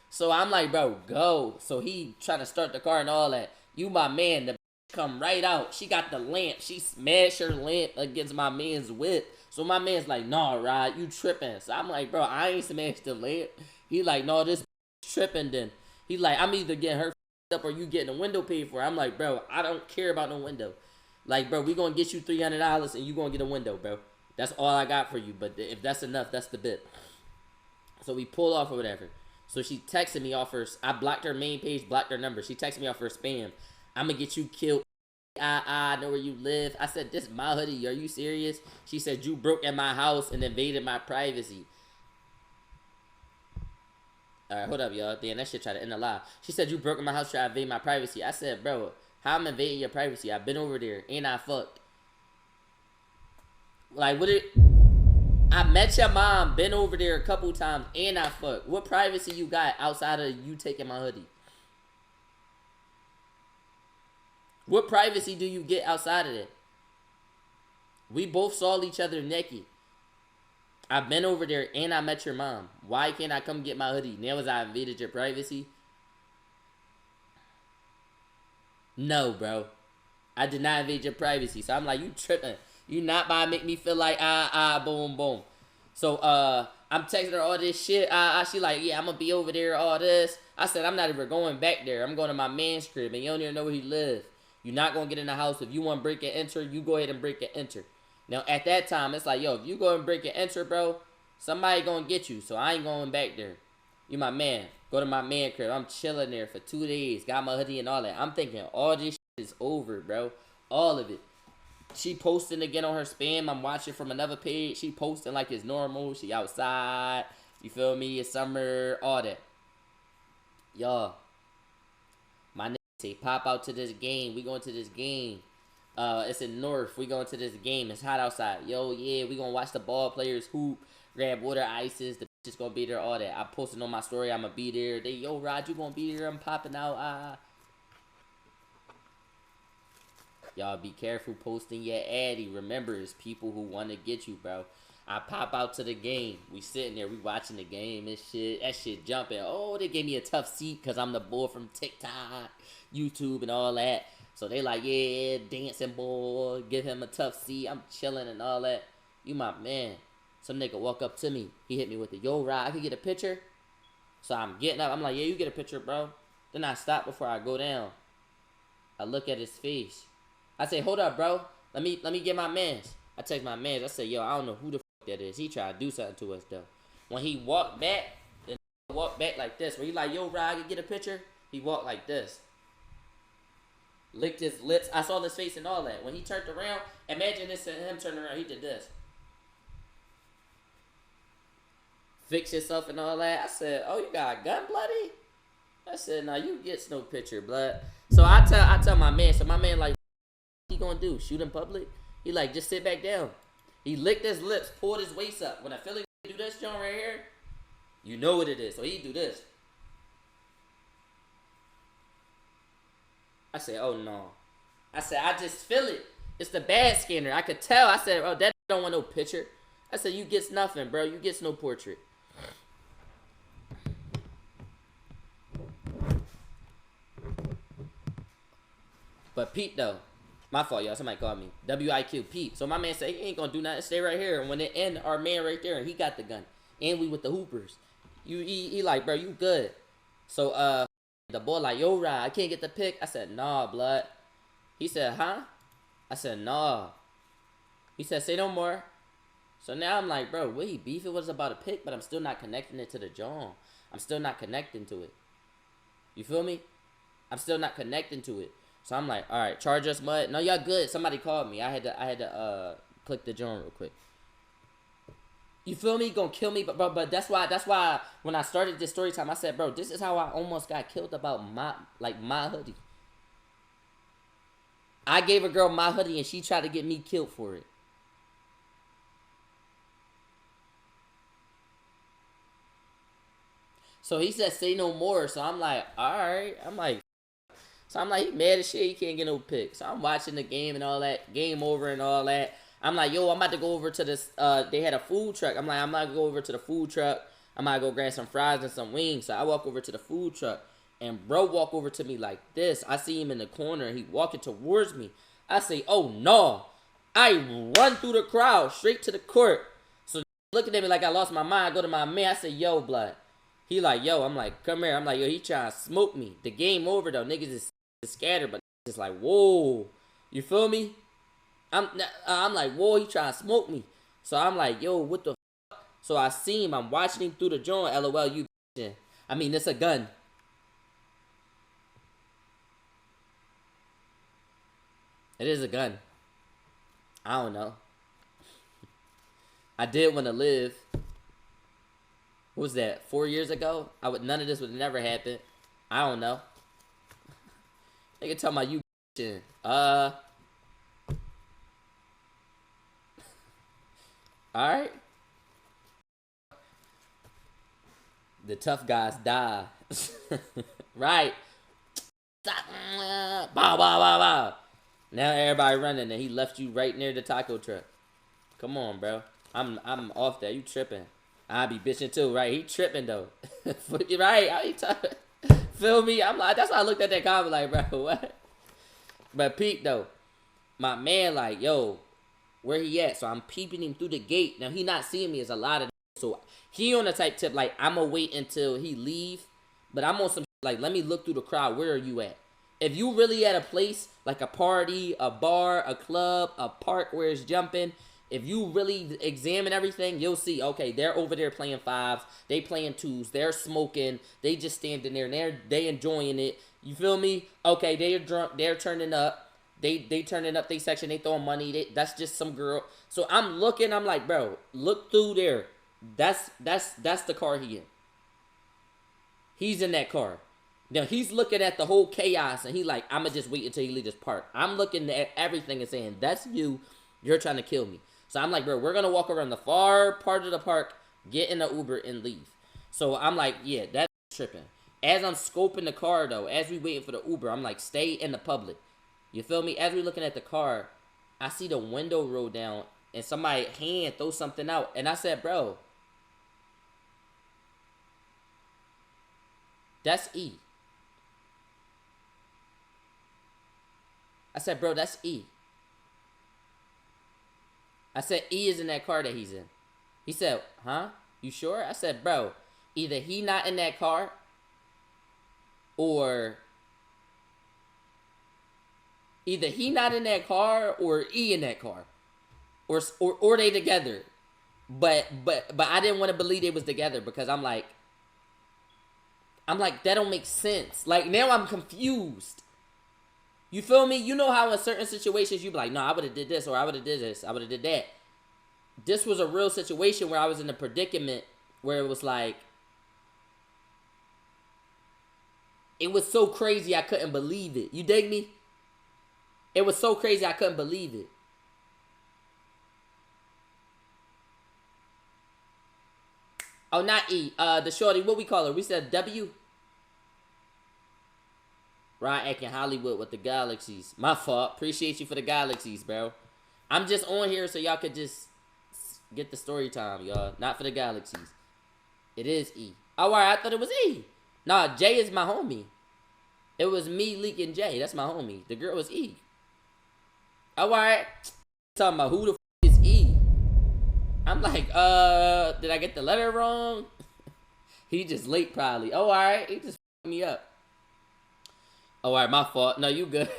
So I'm like, bro, go. So he trying to start the car and all that. You my man. The come right out. She got the lamp. She smashed her lamp against my man's whip. So my man's like, nah, Rod, you tripping. So I'm like, bro, I ain't smashed the lamp. He like, no, this tripping then. He like, I'm either getting her up or you getting the window paid for. I'm like, bro, I don't care about no window. Like, bro, we gonna get you $300 and you gonna get a window, bro. That's all I got for you. But if that's enough, that's the bit. So we pull off or whatever. So she texted me off her, I blocked her main page, blocked her number. She texted me off her spam. I'm gonna get you killed. I know where you live. I said, this is my hoodie. Are you serious? She said, you broke in my house and invaded my privacy. Alright, hold up, y'all. Damn, that shit tried to end the live. She said, you broke in my house, try to invade my privacy. I said, bro, how I'm invading your privacy? I've been over there and I fucked. Like, what it... I met your mom, been over there a couple times, and I fucked. What privacy you got outside of you taking my hoodie? What privacy do you get outside of that? We both saw each other naked. I've been over there and I met your mom. Why can't I come get my hoodie? Now as I invaded your privacy? No, bro. I did not invade your privacy. So I'm like, you tripping. You not about to make me feel like, boom, boom. So, I'm texting her all this shit. She like, yeah, I'm gonna be over there, all this. I said, I'm not even going back there. I'm going to my man's crib, and you don't even know where he lives. You're not gonna get in the house. If you want to break and enter, you go ahead and break and enter. Now, at that time, it's like, yo, if you go and break and enter, bro, somebody gonna get you. So I ain't going back there. You my man. Go to my man crib. I'm chilling there for 2 days. Got my hoodie and all that. I'm thinking all this shit is over, bro. All of it. She posting again on her spam. I'm watching from another page. She posting like it's normal. She outside. You feel me? It's summer. All that. Y'all. My nigga say, pop out to this game. We going to this game. It's in North. We going to this game. It's hot outside. Yo, yeah. We gonna watch the ball players hoop. Grab water ices. The bitch gonna be there. All that. I posted on my story. I'm gonna be there. They, yo, Rod, you gonna be there? I'm popping out. Y'all be careful posting your addy. Remember, it's people who want to get you, bro. I pop out to the game. We sitting there. We watching the game and shit. That shit jumping. Oh, they gave me a tough seat because I'm the boy from TikTok, YouTube, and all that. So they like, yeah, dancing boy. Give him a tough seat. I'm chilling and all that. You my man. Some nigga walk up to me. He hit me with the, yo, Rod, I can get a picture? So I'm getting up. I'm like, yeah, you get a picture, bro. Then I stop before I go down. I look at his face. I say, hold up, bro. Let me get my mans. I text my mans. I say, yo, I don't know who the fuck that is. He tried to do something to us, though. When he walked back, then walked back like this. Where he like, yo, Rod, I can get a picture? He walked like this. Licked his lips. I saw his face and all that. When he turned around, imagine this and him turning around. He did this. Fix yourself and all that. I said, oh, you got a gun, bloody? I said, nah, you get no picture, blood. So I tell my man. So my man like, he gonna do? Shoot in public? He like, just sit back down. He licked his lips, pulled his waist up. When I feel like do this joint right here, you know what it is. So he do this. I said, oh no. I said, I just feel it. It's the bad scanner. I could tell. I said, oh, that don't want no picture. I said, you gets nothing, bro. You gets no portrait. But Pete though. My fault, y'all. Somebody called me. WIQ, Pete. So my man said, he ain't gonna do nothing. Stay right here. And when it end, our man right there, and he got the gun. And we with the hoopers. He like, bro, you good. So the boy like, yo, Rod, I can't get the pick. I said, nah, blood. He said, huh? I said, nah. He said, say no more. So now I'm like, bro, what he beefing was about a pick, but I'm still not connecting it to the John. I'm still not connecting to it. You feel me? I'm still not connecting to it. So I'm like, all right, charge us mud. No, y'all good. Somebody called me. I had to click the John real quick. You feel me? Gonna kill me, but that's why when I started this story time, I said, bro, this is how I almost got killed about my hoodie. I gave a girl my hoodie and she tried to get me killed for it. So he said, say no more. So I'm like, all right. So I'm like, he mad as shit. He can't get no pick. So I'm watching the game and all that. Game over and all that. I'm like, yo, I'm about to go over to this. They had a food truck. I'm like, I'm about to go over to the food truck. I'm about to go grab some fries and some wings. So I walk over to the food truck. And bro walk over to me like this. I see him in the corner. He walking towards me. I say, oh, no. I run through the crowd straight to the court. So looking at me like I lost my mind. I go to my man. I say, yo, blood. He like, yo. I'm like, come here. I'm like, yo, he trying to smoke me. The game over, though. Niggas is scattered, but it's like, whoa. You feel me? I'm like, whoa, he trying to smoke me. So I'm like, yo, what the fuck? So I see him. I'm watching him through the joint. LOL, you bitchin'. I mean, it's a gun. It is a gun. I don't know. I did want to live. What was that? 4 years ago? None of this would never happen. I don't know. They can tell my you bitchin'. Alright. The tough guys die. Right. Bow, bow, bow, bow. Now everybody running and he left you right near the taco truck. Come on, bro. I'm off that. You tripping. I be bitching too, right? He tripping though. Right? How you talking? Feel me? I'm like, that's why I looked at that comment like, bro, what? But peep though. My man like, yo, where he at? So I'm peeping him through the gate. Now he not seeing me as a lot of, so he on the type tip like I'ma wait until he leave. But I'm on some like, let me look through the crowd. Where are you at? If you really at a place like a party, a bar, a club, a park where it's jumping, if you really examine everything, you'll see, okay, they're over there playing fives, they playing twos, they're smoking, they just standing there and they enjoying it. You feel me? Okay, they're drunk, they're turning up, they turning up their section, they throwing money, that's just some girl. So I'm looking, I'm like, bro, look through there. That's the car he in. He's in that car. Now, he's looking at the whole chaos, and he like, I'm going to just wait until he leaves this park. I'm looking at everything and saying, that's you. You're trying to kill me. So I'm like, bro, we're going to walk around the far part of the park, get in the Uber, and leave. So I'm like, yeah, that's tripping. As I'm scoping the car, though, as we waiting for the Uber, I'm like, stay in the public. You feel me? As we looking at the car, I see the window roll down, and somebody's hand throw something out. And I said, bro, that's E. I said, bro, that's E. I said, E is in that car that he's in. He said, huh? You sure? I said, bro, either he not in that car or either he not in that car or E in that car. Or they together. But I didn't want to believe they was together because I'm like, that don't make sense. Like, now I'm confused. You feel me? You know how in certain situations you be like, no, I would have did this or I would have did this. I would have did that. This was a real situation where I was in a predicament where it was like, it was so crazy I couldn't believe it. You dig me? It was so crazy I couldn't believe it. Oh, not E. The shorty, what we call her? We said W. Right, acting Hollywood with the galaxies. My fault. Appreciate you for the galaxies, bro. I'm just on here so y'all could just get the story time, y'all. Not for the galaxies. It is E. Oh, alright, I thought it was E. Nah, J is my homie. It was me leaking J. That's my homie. The girl was E. Oh, alright. Talking about who the f is E. I'm like, did I get the letter wrong? He just late probably. Oh, alright. He just me up. Oh, all right, my fault. No, you good.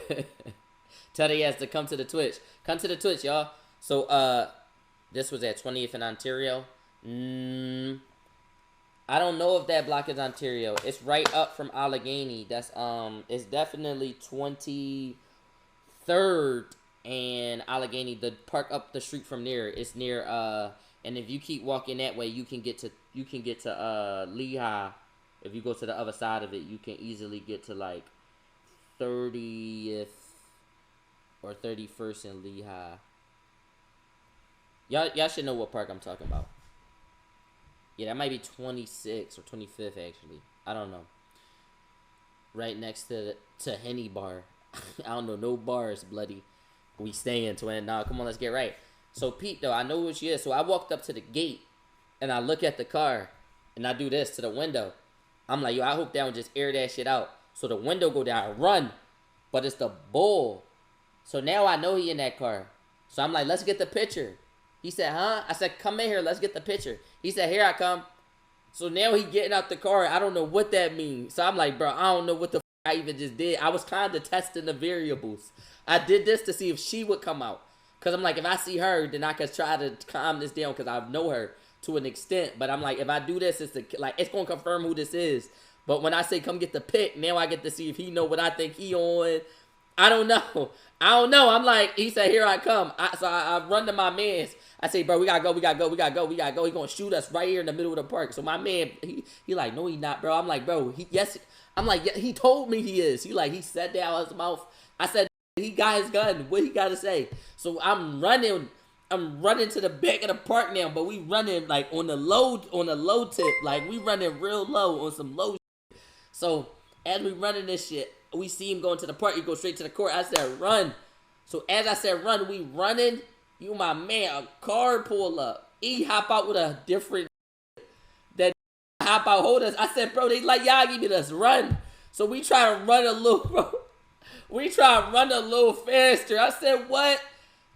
Tell the ass to come to the Twitch. Come to the Twitch, y'all. So, this was at 20th and Ontario. I don't know if that block is Ontario. It's right up from Allegheny. That's it's definitely 23rd and Allegheny. The park up the street from there. It's near and if you keep walking that way, you can get to Lehigh. If you go to the other side of it, you can easily get to like 30th or 31st in Lehigh. Y'all should know what park I'm talking about. Yeah, that might be 26th or 25th, actually. I don't know. Right next to Henny Bar. I don't know, no bars, bloody. We staying, twin. Nah, come on, let's get right. So, Pete, though, I know who she is. So, I walked up to the gate, and I look at the car, and I do this to the window. I'm like, yo, I hope they don't just air that shit out. So, the window go down, I run, but it's the bull. So, now I know he in that car. So, I'm like, let's get the picture. He said, huh? I said, come in here. Let's get the picture. He said, here I come. So now he getting out the car. I don't know what that means. So I'm like, bro, I don't know what the I even just did. I was kind of testing the variables. I did this to see if she would come out. Because I'm like, if I see her, then I could try to calm this down because I know her to an extent. But I'm like, if I do this, it's going to confirm who this is. But when I say come get the pic, now I get to see if he know what I think he on. I don't know. I'm like, he said, here I come. So I run to my mans. I say, bro, we gotta go. He gonna shoot us right here in the middle of the park. So my man, he like, no, he not, bro. I'm like, bro, yes. I'm like, yeah, he told me he is. He said that out of his mouth. I said, he got his gun. What he gotta say? So I'm running to the back of the park now, but we running like on the low tip. Like we running real low on some low shit. So as we running this shit, we see him going to the park. He goes straight to the court. I said, run. So as I said, run, we running. You my man, a car pull up. He hop out with a different that hop out hold us. I said, bro, they like y'all give me this run. So we try to run a little, bro. We try to run a little faster. I said, what?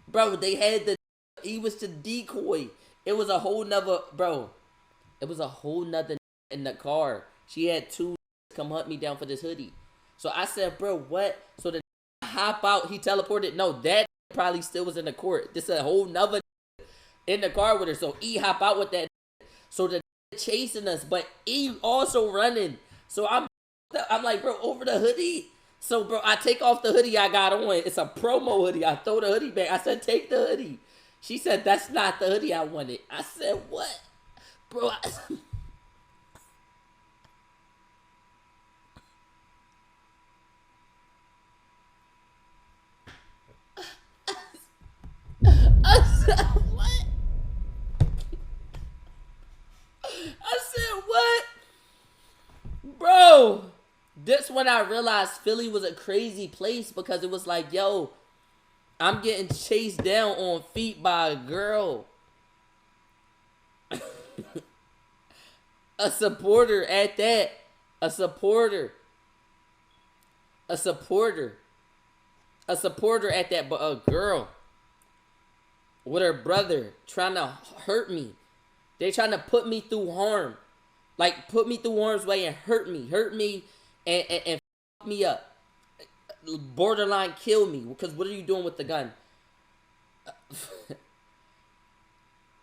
Bro, they had he was the decoy. It was a whole nother, bro. It was a whole nother in the car. She had two come hunt me down for this hoodie. So I said, bro, what? So the hop out, he teleported. No, that probably still was in the court. This is a whole nother in the car with her. So E hop out with that. So the chasing us, but E also running. So I'm like, bro, over the hoodie. So, bro, I take off the hoodie I got on. It's a promo hoodie. I throw the hoodie back. I said, take the hoodie. She said, that's not the hoodie I wanted. I said, what? Bro, I said, what? I said, what? Bro, this when I realized Philly was a crazy place because it was like, yo, I'm getting chased down on feet by a girl. A supporter at that. A supporter at that, but a girl with her brother trying to hurt me. They trying to put me through harm. Like, put me through harm's way and hurt me and fuck me up. Borderline kill me. Because what are you doing with the gun?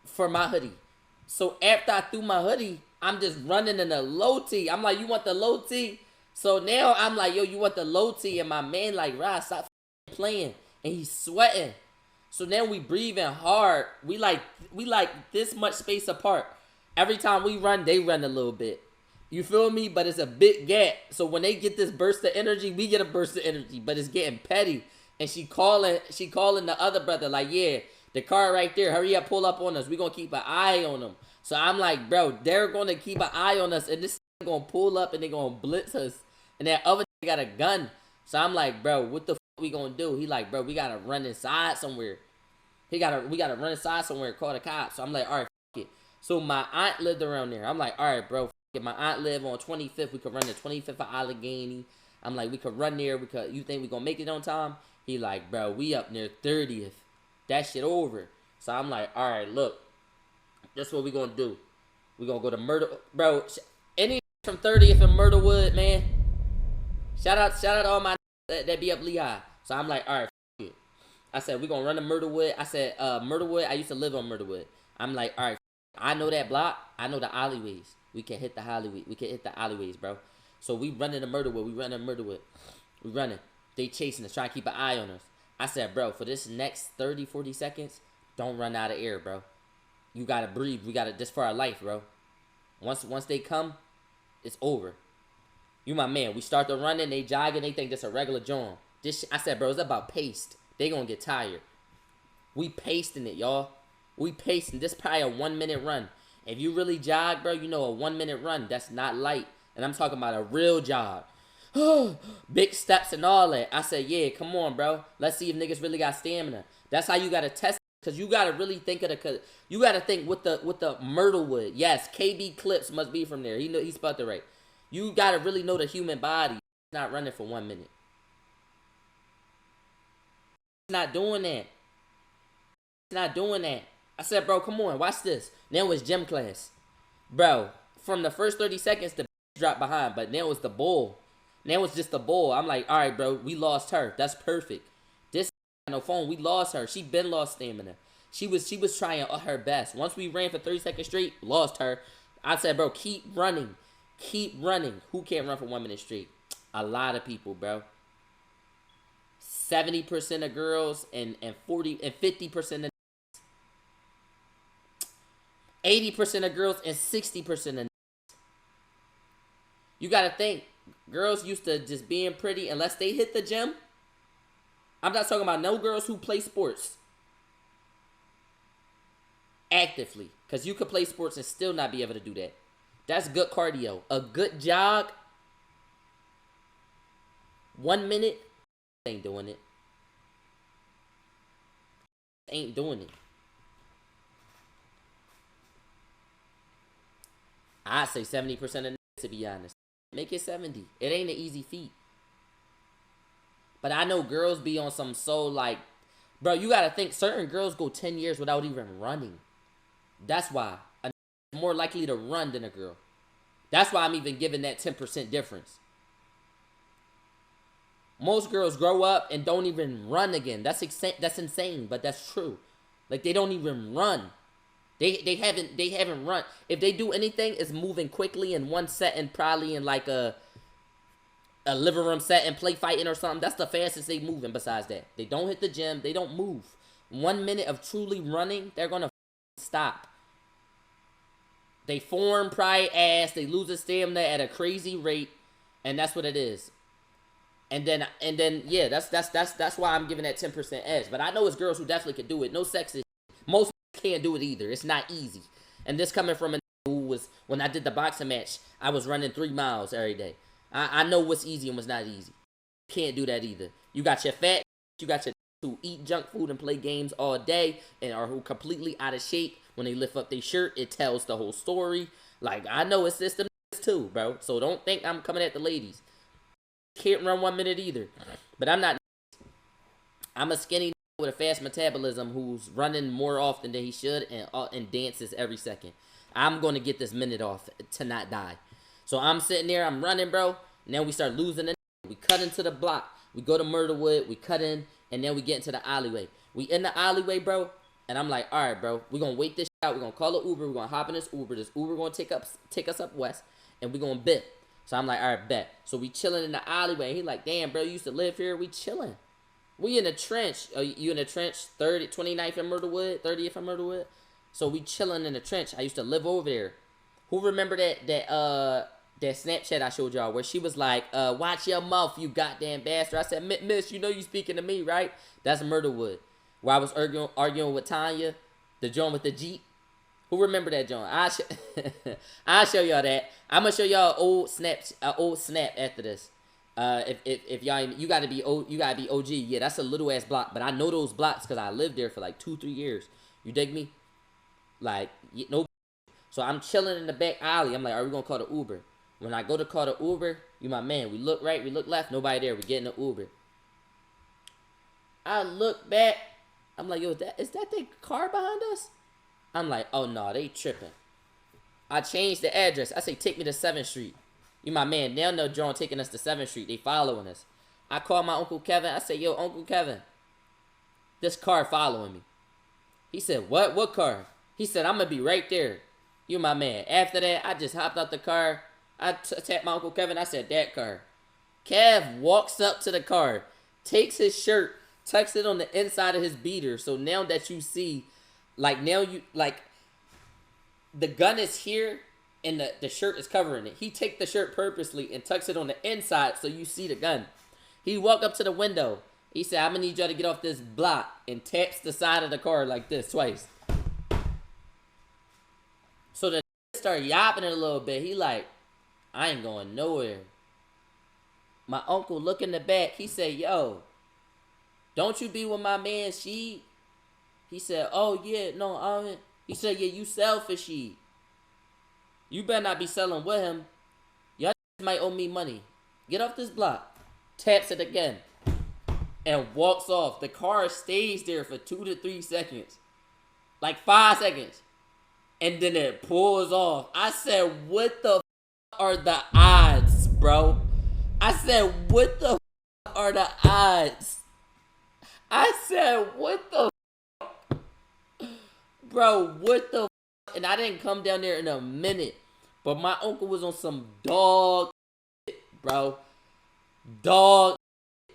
For my hoodie. So after I threw my hoodie, I'm just running in a low tee. I'm like, you want the low tee? So now I'm like, yo, you want the low tee? And my man like, Rod, stop playing. And he's sweating. So now we breathing hard. We like this much space apart. Every time we run, they run a little bit. You feel me? But it's a big gap. So when they get this burst of energy, we get a burst of energy. But it's getting petty. And she calling the other brother like, yeah, the car right there. Hurry up, pull up on us. We gonna keep an eye on them. So I'm like, bro, they're gonna keep an eye on us, and this gonna pull up and they gonna blitz us. And that other got a gun. So I'm like, bro, what the we gonna do? He like, bro, we gotta run inside somewhere. We gotta run inside somewhere and call the cops. So I'm like, all right, it. So my aunt lived around there. I'm like, all right, bro, if my aunt live on 25th, we could run the 25th of Allegheny. I'm like, we could run there. You think we gonna make it on time? He like, bro, we up near 30th. That shit over. So I'm like, all right, look, that's what we gonna do. We gonna go to Myrtle, bro. Any from 30th and Myrtlewood, man. Shout out to all my that be up Lehigh. So I'm like, all right, f it. I said, we gonna run to Myrtlewood. I said, Myrtlewood, I used to live on Myrtlewood. I'm like, all right, I know that block. I know the alleyways. We can hit the alleyway. We can hit the alleyways, bro. So we running to Myrtlewood. We running to Myrtlewood. We running. They chasing us, trying to keep an eye on us. I said, bro, for this next 30, 40 seconds, don't run out of air, bro. You gotta breathe. We gotta, this for our life, bro. Once they come, it's over. You my man. We start to running, they jogging, they think this a regular John. This I said, bro, it's about paced. They gonna get tired. We pasting it, y'all. We pasting. This probably a 1 minute run. If you really jog, bro, you know a 1 minute run, that's not light. And I'm talking about a real jog. Big steps and all that. I said, yeah, come on, bro. Let's see if niggas really got stamina. That's how you gotta test it. Cause you gotta really think of the, you gotta think with the Myrtlewood. Yes, KB Clips must be from there. He spelled it right. You gotta really know the human body. It's not running for 1 minute. It's not doing that. It's not doing that. I said, bro, come on, watch this. Now it's gym class. Bro, from the first 30 seconds, the dropped behind, but now it's the bull. Now it's just the bull. I'm like, all right, bro, we lost her. That's perfect. This no phone, we lost her. She been lost stamina. She was trying her best. Once we ran for 30 seconds straight, lost her. I said, bro, keep running. Keep running. Who can't run for 1 minute straight? A lot of people, bro. 70% of girls and 50% of 80% of girls and 60% of you gotta think, girls used to just being pretty unless they hit the gym. I'm not talking about no girls who play sports actively, because you could play sports and still not be able to do that. That's good cardio. A good jog, 1 minute, ain't doing it. Ain't doing it. I'd say 70% of to be honest. Make it 70. It ain't an easy feat. But I know girls be on some soul like, bro, you gotta think certain girls go 10 years without even running. That's why. A more likely to run than a girl. That's why I'm even giving that 10% difference. Most girls grow up and don't even run again. That's insane, but that's true. Like they don't even run. They haven't run. If they do anything, it's moving quickly in one set and probably in like a living room set and play fighting or something. That's the fastest they moving. Besides that, they don't hit the gym. They don't move. 1 minute of truly running, they're gonna stop. They form probably ass. They lose their stamina at a crazy rate, and that's what it is. And then yeah, that's why I'm giving that 10% edge. But I know it's girls who definitely could do it. No sexist. Most can't do it either. It's not easy. And this coming from a who was, when I did the boxing match, I was running 3 miles every day. I know what's easy and what's not easy. Can't do that either. You got your fat, you got your who eat junk food and play games all day and are who completely out of shape. When they lift up their shirt, it tells the whole story. Like, I know it's system too, bro. So don't think I'm coming at the ladies. Can't run 1 minute either. But I'm not. I'm a skinny with a fast metabolism who's running more often than he should and dances every second. I'm going to get this minute off to not die. So I'm sitting there, I'm running, bro. Now we start losing it. We cut into the block. We go to Myrtlewood. We cut in, and then we get into the alleyway. We in the alleyway, bro. And I'm like, all right, bro. We're going to wait this out. We're going to call an Uber. We're going to hop in this Uber. This Uber going to take us up west, and we're going to bip. So I'm like, all right, bet. So we chilling in the alleyway. And he like, damn, bro, you used to live here. We chilling. We in the trench. You in the trench? 29th in Myrtlewood? 30th in Myrtlewood? So we chilling in the trench. I used to live over there. Who remember that Snapchat I showed y'all where she was like, watch your mouth, you goddamn bastard. I said, miss, you know you speaking to me, right? That's Myrtlewood. Where I was arguing with Tanya, the joint with the Jeep. Who remember that joint? I'll show y'all that. I'm gonna show y'all old snap after this. If y'all, you gotta be OG. Yeah, that's a little ass block, but I know those blocks because I lived there for like 2-3 years. You dig me? Like, no. So I'm chilling in the back alley. I'm like, are we gonna call the Uber? When I go to call the Uber, you my man. We look right, we look left, nobody there. We get in the Uber. I look back. I'm like, yo, is that the car behind us? I'm like, oh no, they tripping. I changed the address. I say, take me to 7th Street. You my man. Now no drone taking us to 7th Street. They following us. I call my Uncle Kevin. I say, yo, Uncle Kevin, this car following me. He said, what? What car? He said, I'm going to be right there. You my man. After that, I just hopped out the car. I tapped my Uncle Kevin. I said, that car. Kev walks up to the car, takes his shirt, tucks it on the inside of his beater. So now that you see, like now you, like, the gun is here and the shirt is covering it. He take the shirt purposely and tucks it on the inside so you see the gun. He walked up to the window. He said, I'm going to need y'all to get off this block, and taps the side of the car like this twice. So the start yapping it a little bit. He like, I ain't going nowhere. My uncle look in the back. He said, yo, don't you be with my man Sheed? He said, oh yeah, no, I don't. He said, yeah, you sell for Sheed. You better not be selling with him. Y'all might owe me money. Get off this block. Taps it again. And walks off. The car stays there for 2 to 3 seconds. Like 5 seconds. And then it pulls off. I said, what the are the odds, bro? I said, what the are the odds? I said, what the bro, what the and I didn't come down there in a minute. But my uncle was on some dog shit, bro. Dog.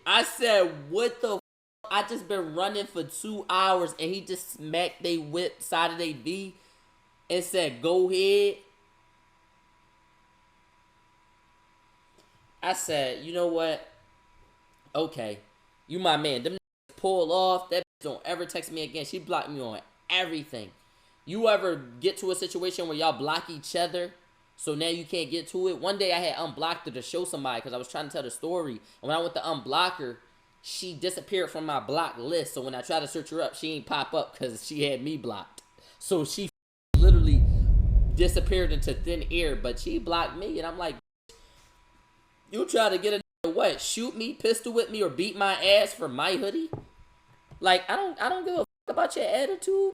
I said, what the I just been running for 2 hours and he just smacked they whip side of they V and said, go ahead. I said, you know what? Okay. You my man. Them pull off. That bitch don't ever text me again. She blocked me on everything. You ever get to a situation where y'all block each other so now you can't get to it? One day I had unblocked her to show somebody because I was trying to tell the story. And when I went to unblock her, she disappeared from my block list. So when I tried to search her up, she ain't pop up because she had me blocked. So she literally disappeared into thin air. But she blocked me. And I'm like, you try to get a what? Shoot me, pistol whip me, or beat my ass for my hoodie? Like, I don't give a fuck about your attitude.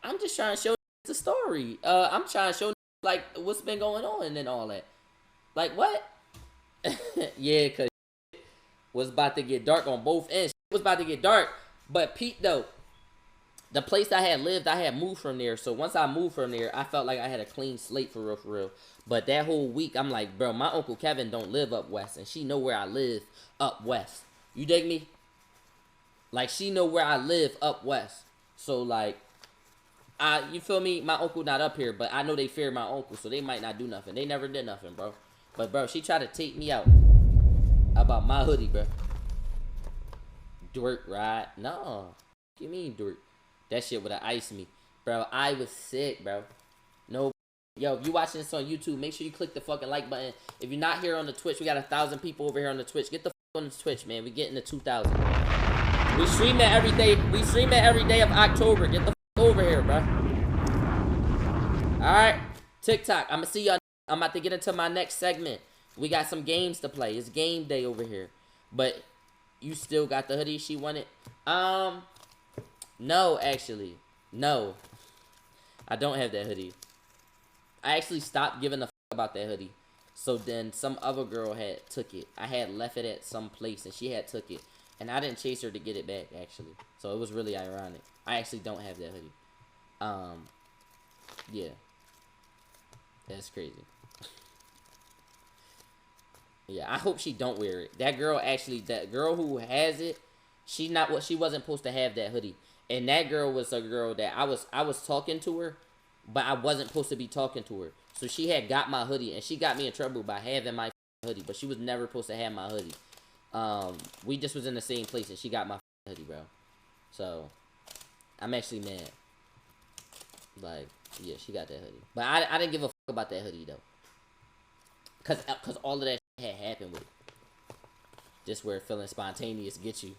I'm just trying to show the story. I'm trying to show like what's been going on and all that. Like what? Yeah, cause was about to get dark on both ends. It was about to get dark. But Pete though, the place I had lived, I had moved from there. So once I moved from there, I felt like I had a clean slate for real, for real. But that whole week, I'm like, bro, my Uncle Kevin don't live up west, and she know where I live up west. You dig me? Like she know where I live up west. So like, you feel me? My uncle not up here, but I know they fear my uncle, so they might not do nothing. They never did nothing, bro. But bro, she tried to take me out about my hoodie, bro. Dirt ride? No. What you mean dirt? That shit would have iced me. Bro, I was sick, bro. No. Yo, if you watching this on YouTube, make sure you click the fucking like button. If you're not here on the Twitch, we got 1,000 people over here on the Twitch. Get the fuck on the Twitch, man. We getting to 2,000. We stream it every day. We stream it every day of October. Get the fuck over here, bro. Alright. TikTok. I'm gonna see y'all. I'm about to get into my next segment. We got some games to play. It's game day over here. But you still got the hoodie she wanted? No, actually. No. I don't have that hoodie. I actually stopped giving a fuck about that hoodie. So then some other girl had took it. I had left it at some place and she had took it. And I didn't chase her to get it back, actually. So it was really ironic. I actually don't have that hoodie. Yeah. That's crazy. Yeah, I hope she don't wear it. That girl actually, that girl who has it, she wasn't supposed to have that hoodie. And that girl was a girl that I was talking to her, but I wasn't supposed to be talking to her. So she had got my hoodie, and she got me in trouble by having my hoodie, but she was never supposed to have my hoodie. We just was in the same place, and she got my hoodie, bro. So, I'm actually mad. Like, yeah, she got that hoodie. But I didn't give a fuck about that hoodie, though. Cause all of that shit had happened with it. Just where feeling spontaneous gets you.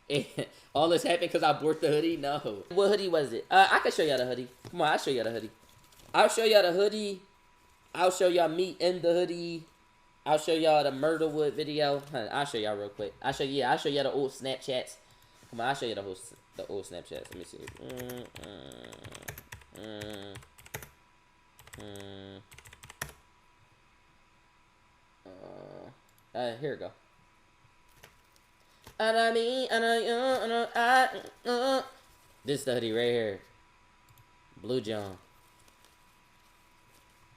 And all this happened because I bought the hoodie? No. What hoodie was it? I can show y'all the hoodie. Come on, I'll show y'all the hoodie. I'll show y'all the hoodie. I'll show y'all me in the hoodie. I'll show y'all the Murderwood video. I'll show y'all real quick. I'll show y'all the old Snapchats. Come on, I'll show you the old Snapchats. Let me see. Here we go. This the hoodie right here. Blue John.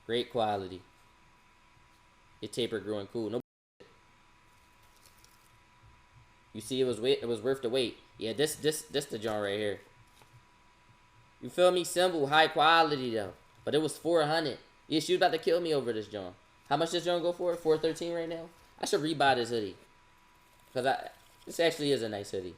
Great quality. It taper growing cool. No. You see, it was worth the wait. Yeah, this the John right here. You feel me? Simple, high quality though. But it was 400. Yeah, she was about to kill me over this John. How much does John go for? 413 right now. I should rebuy this hoodie. Cause this actually is a nice hoodie.